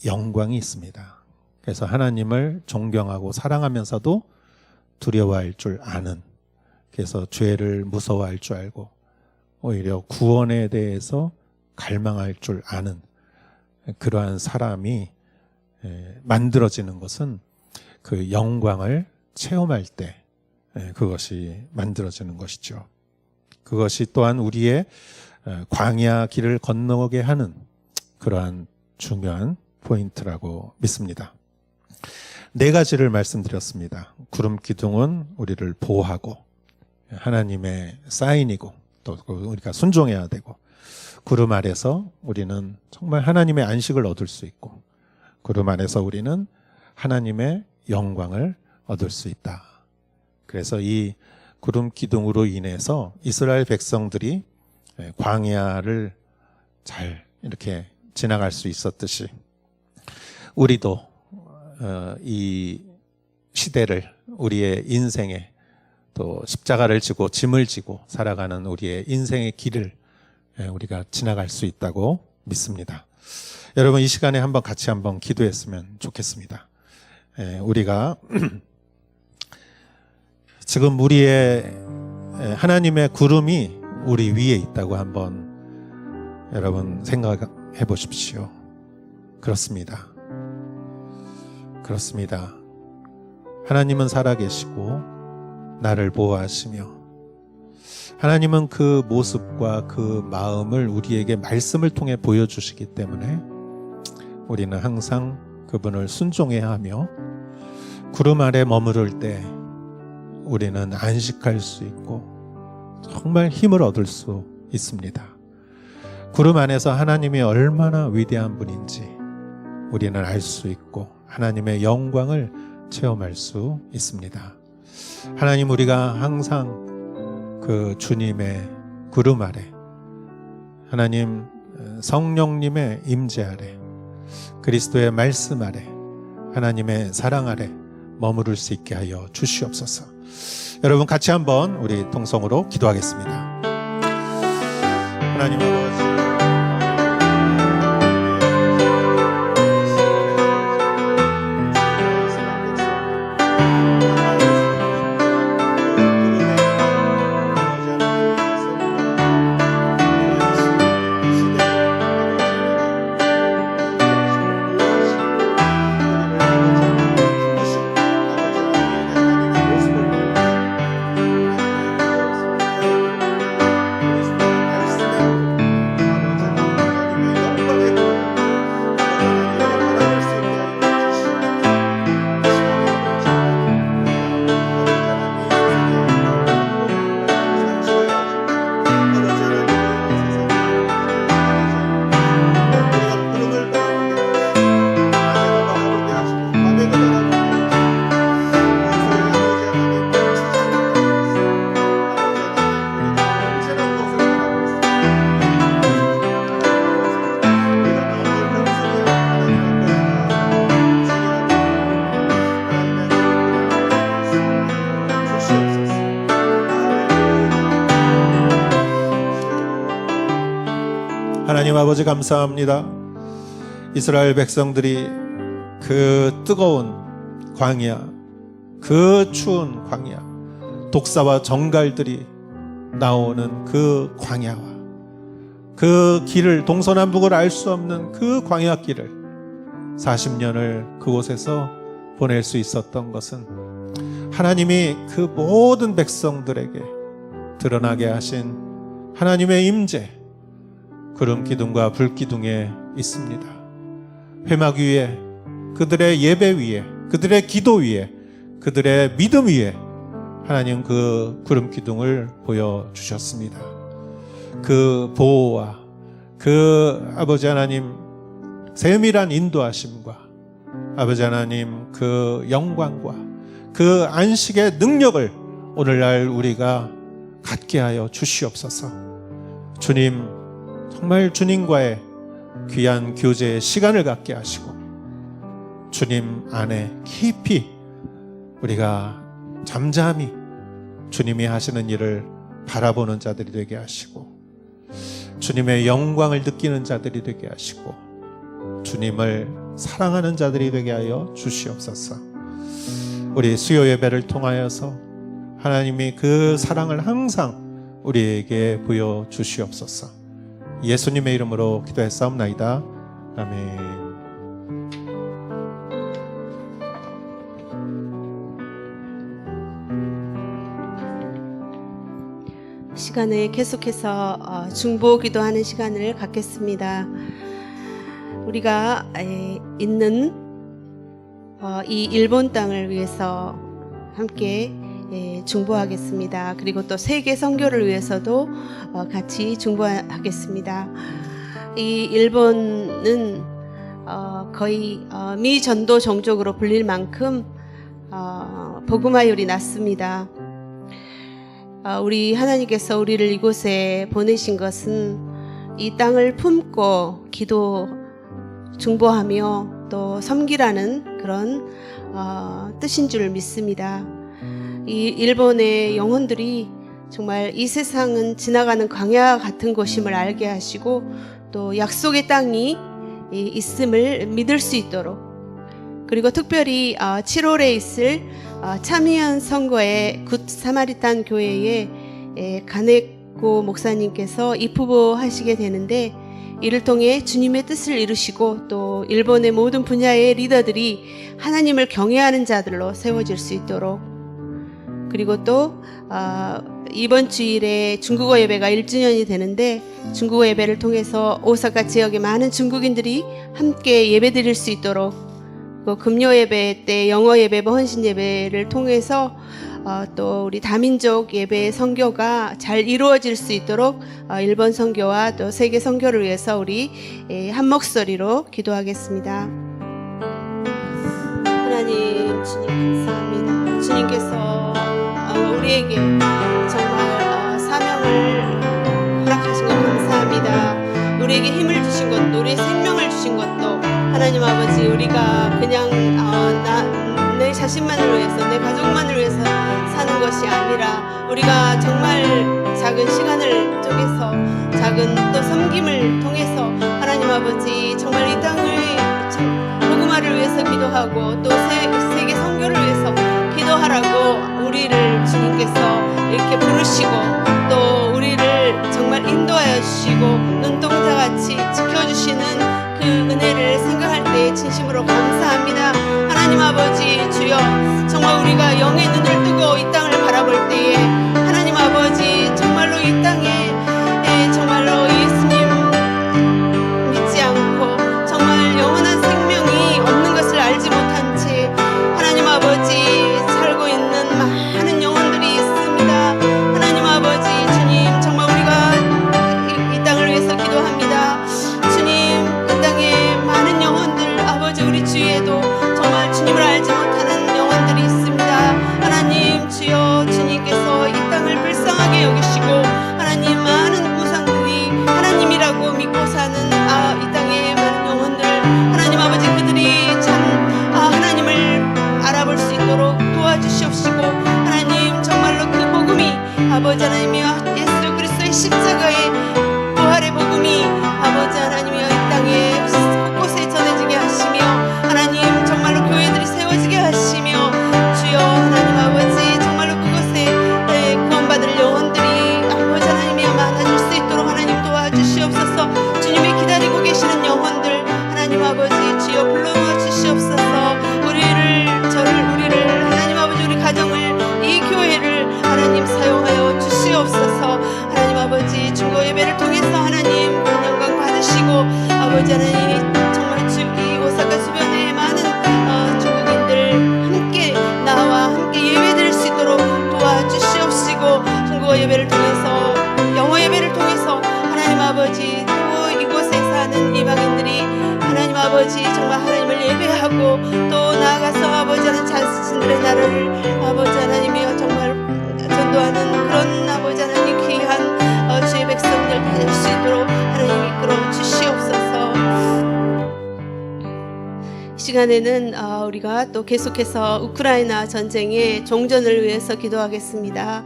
영광이 있습니다. 그래서 하나님을 존경하고 사랑하면서도 두려워할 줄 아는, 그래서 죄를 무서워할 줄 알고 오히려 구원에 대해서 갈망할 줄 아는 그러한 사람이 만들어지는 것은 그 영광을 체험할 때 그것이 만들어지는 것이죠. 그것이 또한 우리의 광야 길을 건너게 하는 그러한 중요한 포인트라고 믿습니다. 4가지를 말씀드렸습니다. 구름 기둥은 우리를 보호하고 하나님의 사인이고 또 우리가 순종해야 되고, 구름 아래서 우리는 정말 하나님의 안식을 얻을 수 있고, 구름 안에서 우리는 하나님의 영광을 얻을 수 있다. 그래서 이 구름 기둥으로 인해서 이스라엘 백성들이 광야를 잘 이렇게 지나갈 수 있었듯이 우리도 이 시대를, 우리의 인생에 또 십자가를 지고 짐을 지고 살아가는 우리의 인생의 길을 우리가 지나갈 수 있다고 믿습니다. 여러분, 이 시간에 같이 한번 기도했으면 좋겠습니다. 우리가 지금 우리의 하나님의 구름이 우리 위에 있다고 한번 여러분 생각해 보십시오. 그렇습니다. 그렇습니다. 하나님은 살아계시고 나를 보호하시며, 하나님은 그 모습과 그 마음을 우리에게 말씀을 통해 보여주시기 때문에 우리는 항상 그분을 순종해야 하며, 구름 아래 머무를 때 우리는 안식할 수 있고 정말 힘을 얻을 수 있습니다. 구름 안에서 하나님이 얼마나 위대한 분인지 우리는 알 수 있고 하나님의 영광을 체험할 수 있습니다. 하나님, 우리가 항상 그 주님의 구름 아래, 하나님 성령님의 임재 아래, 그리스도의 말씀 아래, 하나님의 사랑 아래 머무를 수 있게 하여 주시옵소서. 여러분, 같이 한번 우리 통성으로 기도하겠습니다. 하나님 아버지, 하나님 아버지, 감사합니다. 이스라엘 백성들이 그 뜨거운 광야, 그 추운 광야, 독사와 정갈들이 나오는 그 광야와 그 길을, 동서남북을 알 수 없는 그 광야길을 40년을 그곳에서 보낼 수 있었던 것은 하나님이 그 모든 백성들에게 드러나게 하신 하나님의 임재, 구름 기둥과 불 기둥에 있습니다. 회막 위에, 그들의 예배 위에, 그들의 기도 위에, 그들의 믿음 위에 하나님 그 구름 기둥을 보여주셨습니다. 그 보호와 그 아버지 하나님 세밀한 인도하심과 아버지 하나님 그 영광과 그 안식의 능력을 오늘날 우리가 갖게 하여 주시옵소서. 주님, 정말 주님과의 귀한 교제의 시간을 갖게 하시고 주님 안에 깊이 우리가 잠잠히 주님이 하시는 일을 바라보는 자들이 되게 하시고 주님의 영광을 느끼는 자들이 되게 하시고 주님을 사랑하는 자들이 되게 하여 주시옵소서. 우리 수요 예배를 통하여서 하나님이 그 사랑을 항상 우리에게 보여주시옵소서. 예수님의 이름으로 기도했사옵나이다. 아멘. 시간에 계속해서 중보 기도하는 시간을 갖겠습니다. 우리가 있는 이 일본 땅을 위해서 함께 중보하겠습니다. 그리고 또 세계 선교를 위해서도 같이 중보하겠습니다. 이 일본은 거의 미전도 종족으로 불릴 만큼 복음화율이 낮습니다. 우리 하나님께서 우리를 이곳에 보내신 것은 이 땅을 품고 기도 중보하며 또 섬기라는 그런 뜻인 줄 믿습니다. 이 일본의 영혼들이 정말 이 세상은 지나가는 광야 같은 곳임을 알게 하시고 또 약속의 땅이 있음을 믿을 수 있도록, 그리고 특별히 7월에 있을 참여연 선거의 굿 사마리탄 교회에 가네코 목사님께서 입후보하시게 되는데, 이를 통해 주님의 뜻을 이루시고 또 일본의 모든 분야의 리더들이 하나님을 경외하는 자들로 세워질 수 있도록, 그리고 또 이번 주일에 중국어 예배가 1주년이 되는데 중국어 예배를 통해서 오사카 지역의 많은 중국인들이 함께 예배 드릴 수 있도록, 금요 예배 때 영어 예배, 헌신 예배를 통해서 또 우리 다민족 예배 선교가 잘 이루어질 수 있도록 일본 선교와 또 세계 선교를 위해서 우리 한 목소리로 기도하겠습니다. 하나님, 주님 감사합니다. 주님께서 우리에게 정말 사명을 허락하신 것 감사합니다. 우리에게 힘을 주신 것도, 우리의 생명을 주신 것도, 하나님 아버지, 우리가 그냥 내 자신만을 위해서, 내 가족만을 위해서 사는 것이 아니라 우리가 정말 작은 시간을 쪼개서 작은 또 섬김을 통해서 하나님 아버지 정말 이 땅을 복음화를 위해서 기도하고 또 세계 선교를 위해서 기도하라고 우리를 주님께서 이렇게 부르시고 또 우리를 정말 인도하여 주시고 눈동자같이 지켜주시는 그 은혜를 생각할 때 진심으로 감사합니다. 하나님 아버지, 주여, 정말 우리가 영의 눈을 뜨고 이 땅을 바라볼 때에 하나님 아버지 정말로 이 땅에 정말로 예수님 믿지 않고 정말 영원한 생명이 없는 것을 알지 못한 채 하나님 아버지 살고 있는 많은 영혼들이 있습니다. 하나님 아버지, 주님, 정말 우리가 이 땅을 위해서 기도합니다. 주님, 이 땅에 많은 영혼들, 아버지, 우리 주위에도 정말 주님을 알지 못하는 영혼들이 있습니다. 하나님, 주여, 주님께서 이 땅을 불쌍하게 여기시고 하나님, 많은 우상들이 하나님이라고 믿고 사는 이 땅의 많은 영혼들, 하나님 아버지, 그들이 참 하나님을 알아볼 수 있도록 도와주시옵시고, 하나님, 정말로 그 복음이 아버지 하나님이여 예수 그리스도의 십자가의 부활의 복음이 아버지 하나님이여 이 땅에 곳곳에 전해지게 하시며 하나님 정말로 교회들이 세워지게 하시며 주여 하나님 아버지 정말로 그곳에 구원받을 영혼들이 아버지 하나님이여 많아질 수 있도록 하나님 도와주시옵소서. 주님이 기다리고 계시는 영혼들 하나님 아버지 주여 불러주시옵소서. 우리를 하나님 아버지 우리 가정을 이 교회를 하나님 사용하여 주시옵소서. 하나님 아버지 중고 예배를 통해서 하나님 영광 받으시고 아버지 하나님 정말 이 오사카 주변에 많은 중국인들 함께 나와 함께 예배드릴 수 있도록 도와주시옵시고 중국어 예배를 통해서 영어 예배를 통해서 하나님 아버지 또 이곳에 사는 이방인들이 하나님 아버지 정말 하나님을 예배하고 또 나아가서 아버지 하나님 자신들의 나라를 아버지 하나님이여 정말 전도하는 그런 아버지 하나님 귀한 주의 백성들 될 수 있도록 하나님 이끌어 주시옵소서. 이 시간에는 우리가 또 계속해서 우크라이나 전쟁의 종전을 위해서 기도하겠습니다.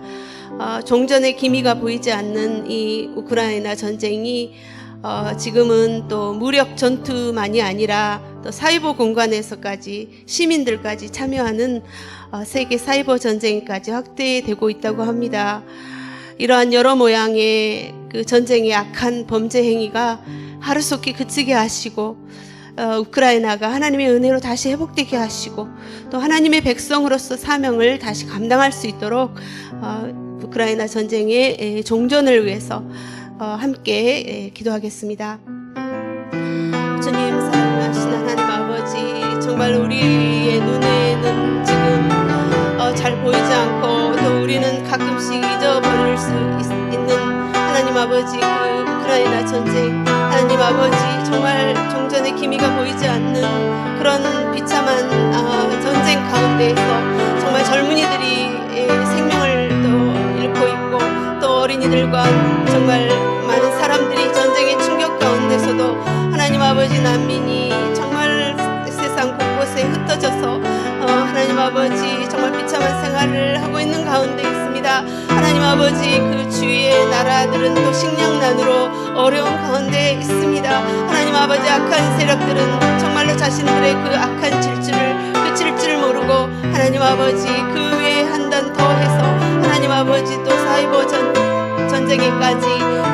종전의 기미가 보이지 않는 이 우크라이나 전쟁이 지금은 또 무력 전투만이 아니라 또 사이버 공간에서까지 시민들까지 참여하는 세계 사이버 전쟁까지 확대되고 있다고 합니다. 이러한 여러 모양의 그 전쟁의 악한 범죄 행위가 하루속히 그치게 하시고 우크라이나가 하나님의 은혜로 다시 회복되게 하시고 또 하나님의 백성으로서 사명을 다시 감당할 수 있도록 우크라이나 전쟁의 종전을 위해서 함께 기도하겠습니다. 주님, 사랑하신 하나님 아버지, 정말 우리의 눈에는 지금 잘 보이지 않고 또 우리는 가끔씩 잊어버릴 수 있는 하나님 아버지, 그 우크라이나 전쟁, 하나님 아버지, 정말 종전의 기미가 보이지 않는 그런 비참한 전쟁 가운데에서 정말 젊은이들이 생명을 또 잃고 있고 또 어린이들과 정말 많은 사람들이 전쟁의 충격 가운데서도 하나님 아버지, 난민이 정말 세상 곳곳에 흩어져서 하나님 아버지, 정말 비참한 생활을 하고 있는 가운데 있습니다. 하나님 아버지, 그 주위의 나라들은 또 식량난으로 어려운 가운데 있습니다. 하나님 아버지, 악한 세력들은 정말로 자신들의 그 악한 질주를 그칠 줄 모르고 하나님 아버지, 그 외에 한 단 더해서 하나님 아버지, 또 사이버 전쟁에까지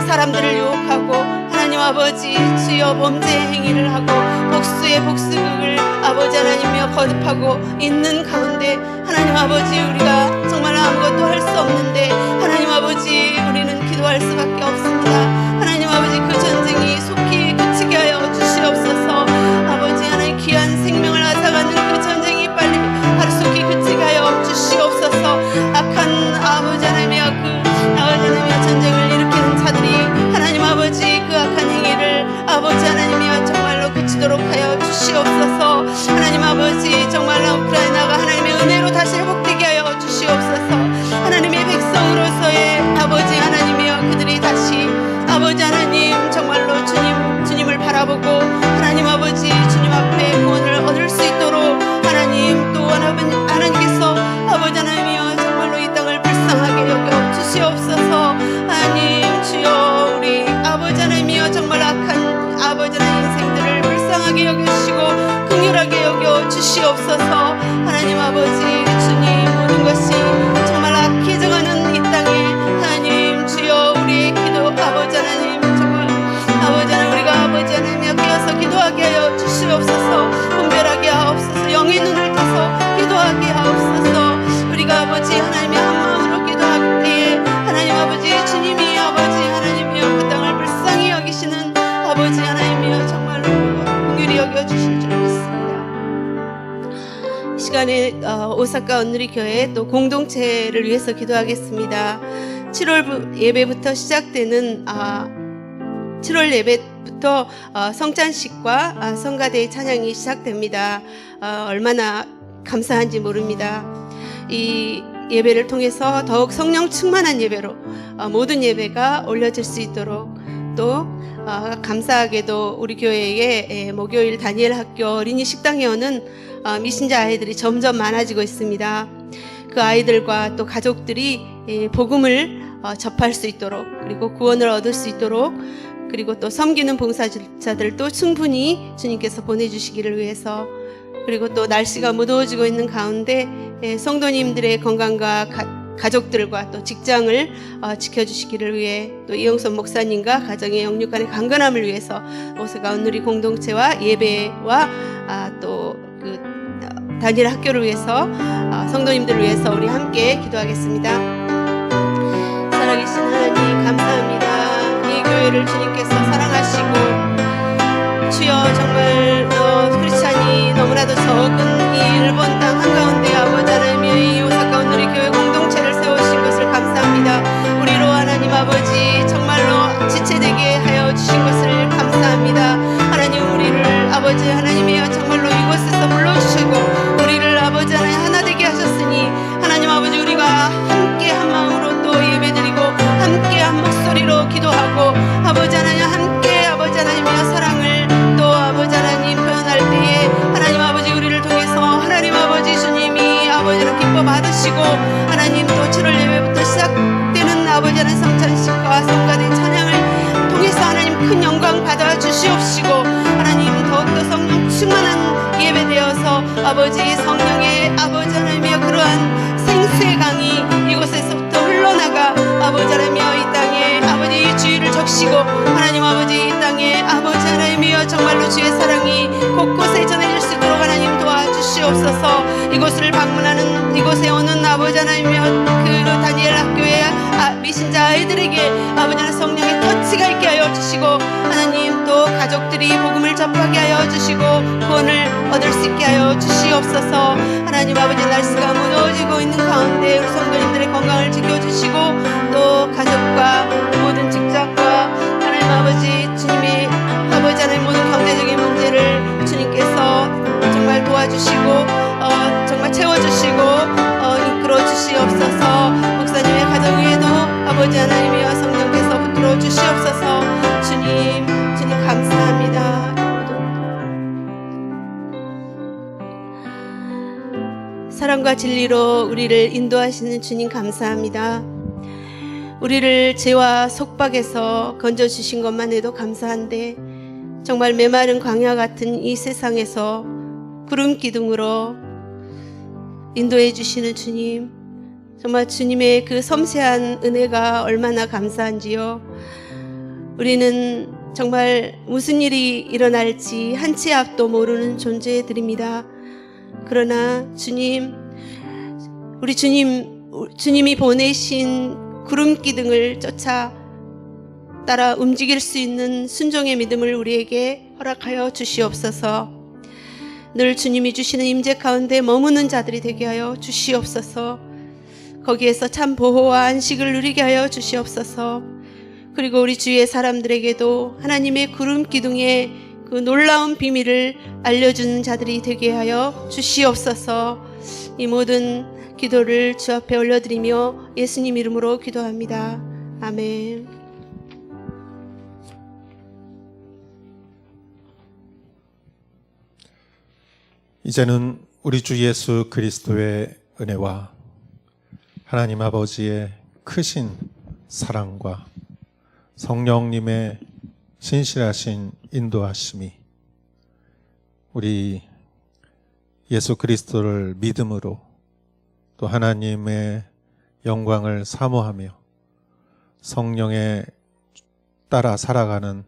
사람들을 유혹하고 하나님 아버지, 주여 범죄 행위를 하고 복수의 복수극을 아버지 하나님이여 거듭하고 있는 가운데 하나님 아버지, 우리가 정말 아무것도 할 수 없는데 하나님 아버지, 우리는 기도할 수밖에 없습니다. 하나님 아버지, 그 전쟁이 속히 그치게 하여 주시옵소서. 아버지 하나님, 귀한 생명을 앗아가는 그 전쟁이 빨리 하루속히 그치게 하여 주시옵소서. 악한 아버지 하나님이여, 그 아버지 하나님이여, 전쟁을 일으키는 자들이 하나님 아버지, 그 악한 행위를 아버지 하나님이여 정말로 그치도록 하여 주시옵소서. 하나님 아버지, 정말로 우크라이나가 하나님의 은혜로 다시 회복되게 하여 주시옵소서. 하나님의 백성으로서의 아버지 하나님이여, 그들이 다시 아버지 하나님 정말로 주님을 바라보고 하나님 아버지, 주님 앞에 구원을 얻을 수 있도록 하나님, 또 하나님께서 아버지 하나님이여 정말로 이 땅을 불쌍하게 여겨 주시옵소서. 하나님 주여, 우리 아버지 하나님이여 정말 악한 아버지 하나님 인생들을 불쌍하게 여기시고 긍휼하게 여겨 주시옵소서. 하나님 아버지, 주님, 모든 것이 정말 악해져가는 이 땅에 하나님 주여, 우리의 기도 아버지 하나님, 정말 아버지 하나님, 우리가 아버지 하나님이여 깨어서 기도하게 하여 주시옵소서. 분별하게 하옵소서. 영의 눈을 떠서 기도하게 하옵소서. 우리가 아버지 하나님의 한 마음으로 기도할 때에 하나님 아버지, 주님이 아버지 하나님이여 그 땅을 불쌍히 여기시는 아버지 하나님이여 정말로 긍휼히 여겨 주실 줄 믿습니다. 이 시간에 오사카 온누리 교회 또 공동체를 위해서 기도하겠습니다. 7월 예배부터 시작되는 7월 예배부터 성찬식과 성가대의 찬양이 시작됩니다. 얼마나 감사한지 모릅니다. 이 예배를 통해서 더욱 성령 충만한 예배로 모든 예배가 올려질 수 있도록, 또 감사하게도 우리 교회에 목요일 다니엘 학교 어린이 식당에 오는 미신자 아이들이 점점 많아지고 있습니다. 그 아이들과 또 가족들이 복음을 접할 수 있도록, 그리고 구원을 얻을 수 있도록, 그리고 또 섬기는 봉사자들도 충분히 주님께서 보내주시기를 위해서, 그리고 또 날씨가 무더워지고 있는 가운데 성도님들의 건강과 가족들과 또 직장을 지켜주시기를 위해, 또 이영선 목사님과 가정의 영육간의 강건함을 위해서 오사카 온누리 공동체와 예배와 또 그 다니엘 학교를 위해서 성도님들을 위해서 우리 함께 기도하겠습니다. 살아계신 하나님 감사합니다. 이 교회를 주님께서 사랑하시고 주여, 정말 크리스찬이 너무나도 적은 이 일본 땅 한가운데 아버지 하나님의 이 오사카 온누리 교회 공동체를 세우신 것을 감사합니다. 우리로 하나님 아버지 정말로 지체되게 하여 주신 것을 감사합니다. 하나님, 우리를 아버지 하나님이여 정말로 이곳에서 불러주시고 우리를 아버지 하나님 하나 되게 하셨으니 하나님 아버지, 우리가 함께 한 마음으로 또 예배드리고 함께 한 목소리로 기도하고 아버지 하나님 함께 아버지 하나님이여 사랑을 또 아버지 하나님 표현할 때에 하나님 아버지, 우리를 통해서 하나님 아버지 주님이 아버지를 기뻐 받으시고 하나님, 또 7월 예배부터 시작되는 아버지 하나님 성찬식과 성가대 찬양을 통해서 하나님 큰 영광 받아 주시옵시고 하나님, 더욱더 성령 충만한 예배 되어서 아버지 성령의 아버지 하나님이여 그러한 생수의 강이 이곳에서부터 흘러나가 아버지 하나님이여 주시고 하나님 아버지 이 땅에 아버지 하나님이여 정말로 주의 사랑이 곳곳에 전해질 수 있도록 하나님 도와주시옵소서. 이곳을 방문하는 이곳에 오는 아버지 하나님이여 그 다니엘 학교의 미신자 아이들에게 아버지 하나님 성령의 터치가 있게 하여 주시고 하나님 또 가족들이 복음을 접하게 하여 주시고 구원을 얻을 수 있게 하여 주시옵소서. 하나님 아버지 날씨가 무너지고 있는 가운데 우리 성도님들의 건강을 지켜주시고 또 가족과 모든 직장과 하나님 아버지 주님이 아버지 하나님 모든 경제적인 문제를 주님께서 정말 도와주시고 정말 채워주시고 이끌어 주시옵소서. 목사님의 가정 위에도 아버지 하나님이여 성령께서 붙들어 주시옵소서. 주님 감사합니다. 사랑과 진리로 우리를 인도하시는 주님 감사합니다. 우리를 죄와 속박에서 건져주신 것만 해도 감사한데 정말 메마른 광야 같은 이 세상에서 구름 기둥으로 인도해 주시는 주님, 정말 주님의 그 섬세한 은혜가 얼마나 감사한지요. 우리는 정말 무슨 일이 일어날지 한 치 앞도 모르는 존재들입니다. 그러나 주님, 우리 주님이 보내신 구름 기둥을 쫓아 따라 움직일 수 있는 순종의 믿음을 우리에게 허락하여 주시옵소서. 늘 주님이 주시는 임재 가운데 머무는 자들이 되게 하여 주시옵소서. 거기에서 참 보호와 안식을 누리게 하여 주시옵소서. 그리고 우리 주위의 사람들에게도 하나님의 구름 기둥의 그 놀라운 비밀을 알려주는 자들이 되게 하여 주시옵소서. 이 모든 기도를 주 앞에 올려드리며 예수님 이름으로 기도합니다. 아멘. 이제는 우리 주 예수 그리스도의 은혜와 하나님 아버지의 크신 사랑과 성령님의 신실하신 인도하심이 우리 예수 그리스도를 믿음으로 또 하나님의 영광을 사모하며 성령에 따라 살아가는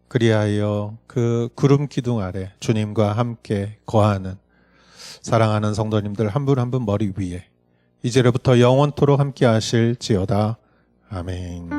그리하여 그 구름 기둥 아래 주님과 함께 거하는 사랑하는 성도님들 한 분 한 분 머리 위에 이제로부터 영원토록 함께 하실지어다. 아멘.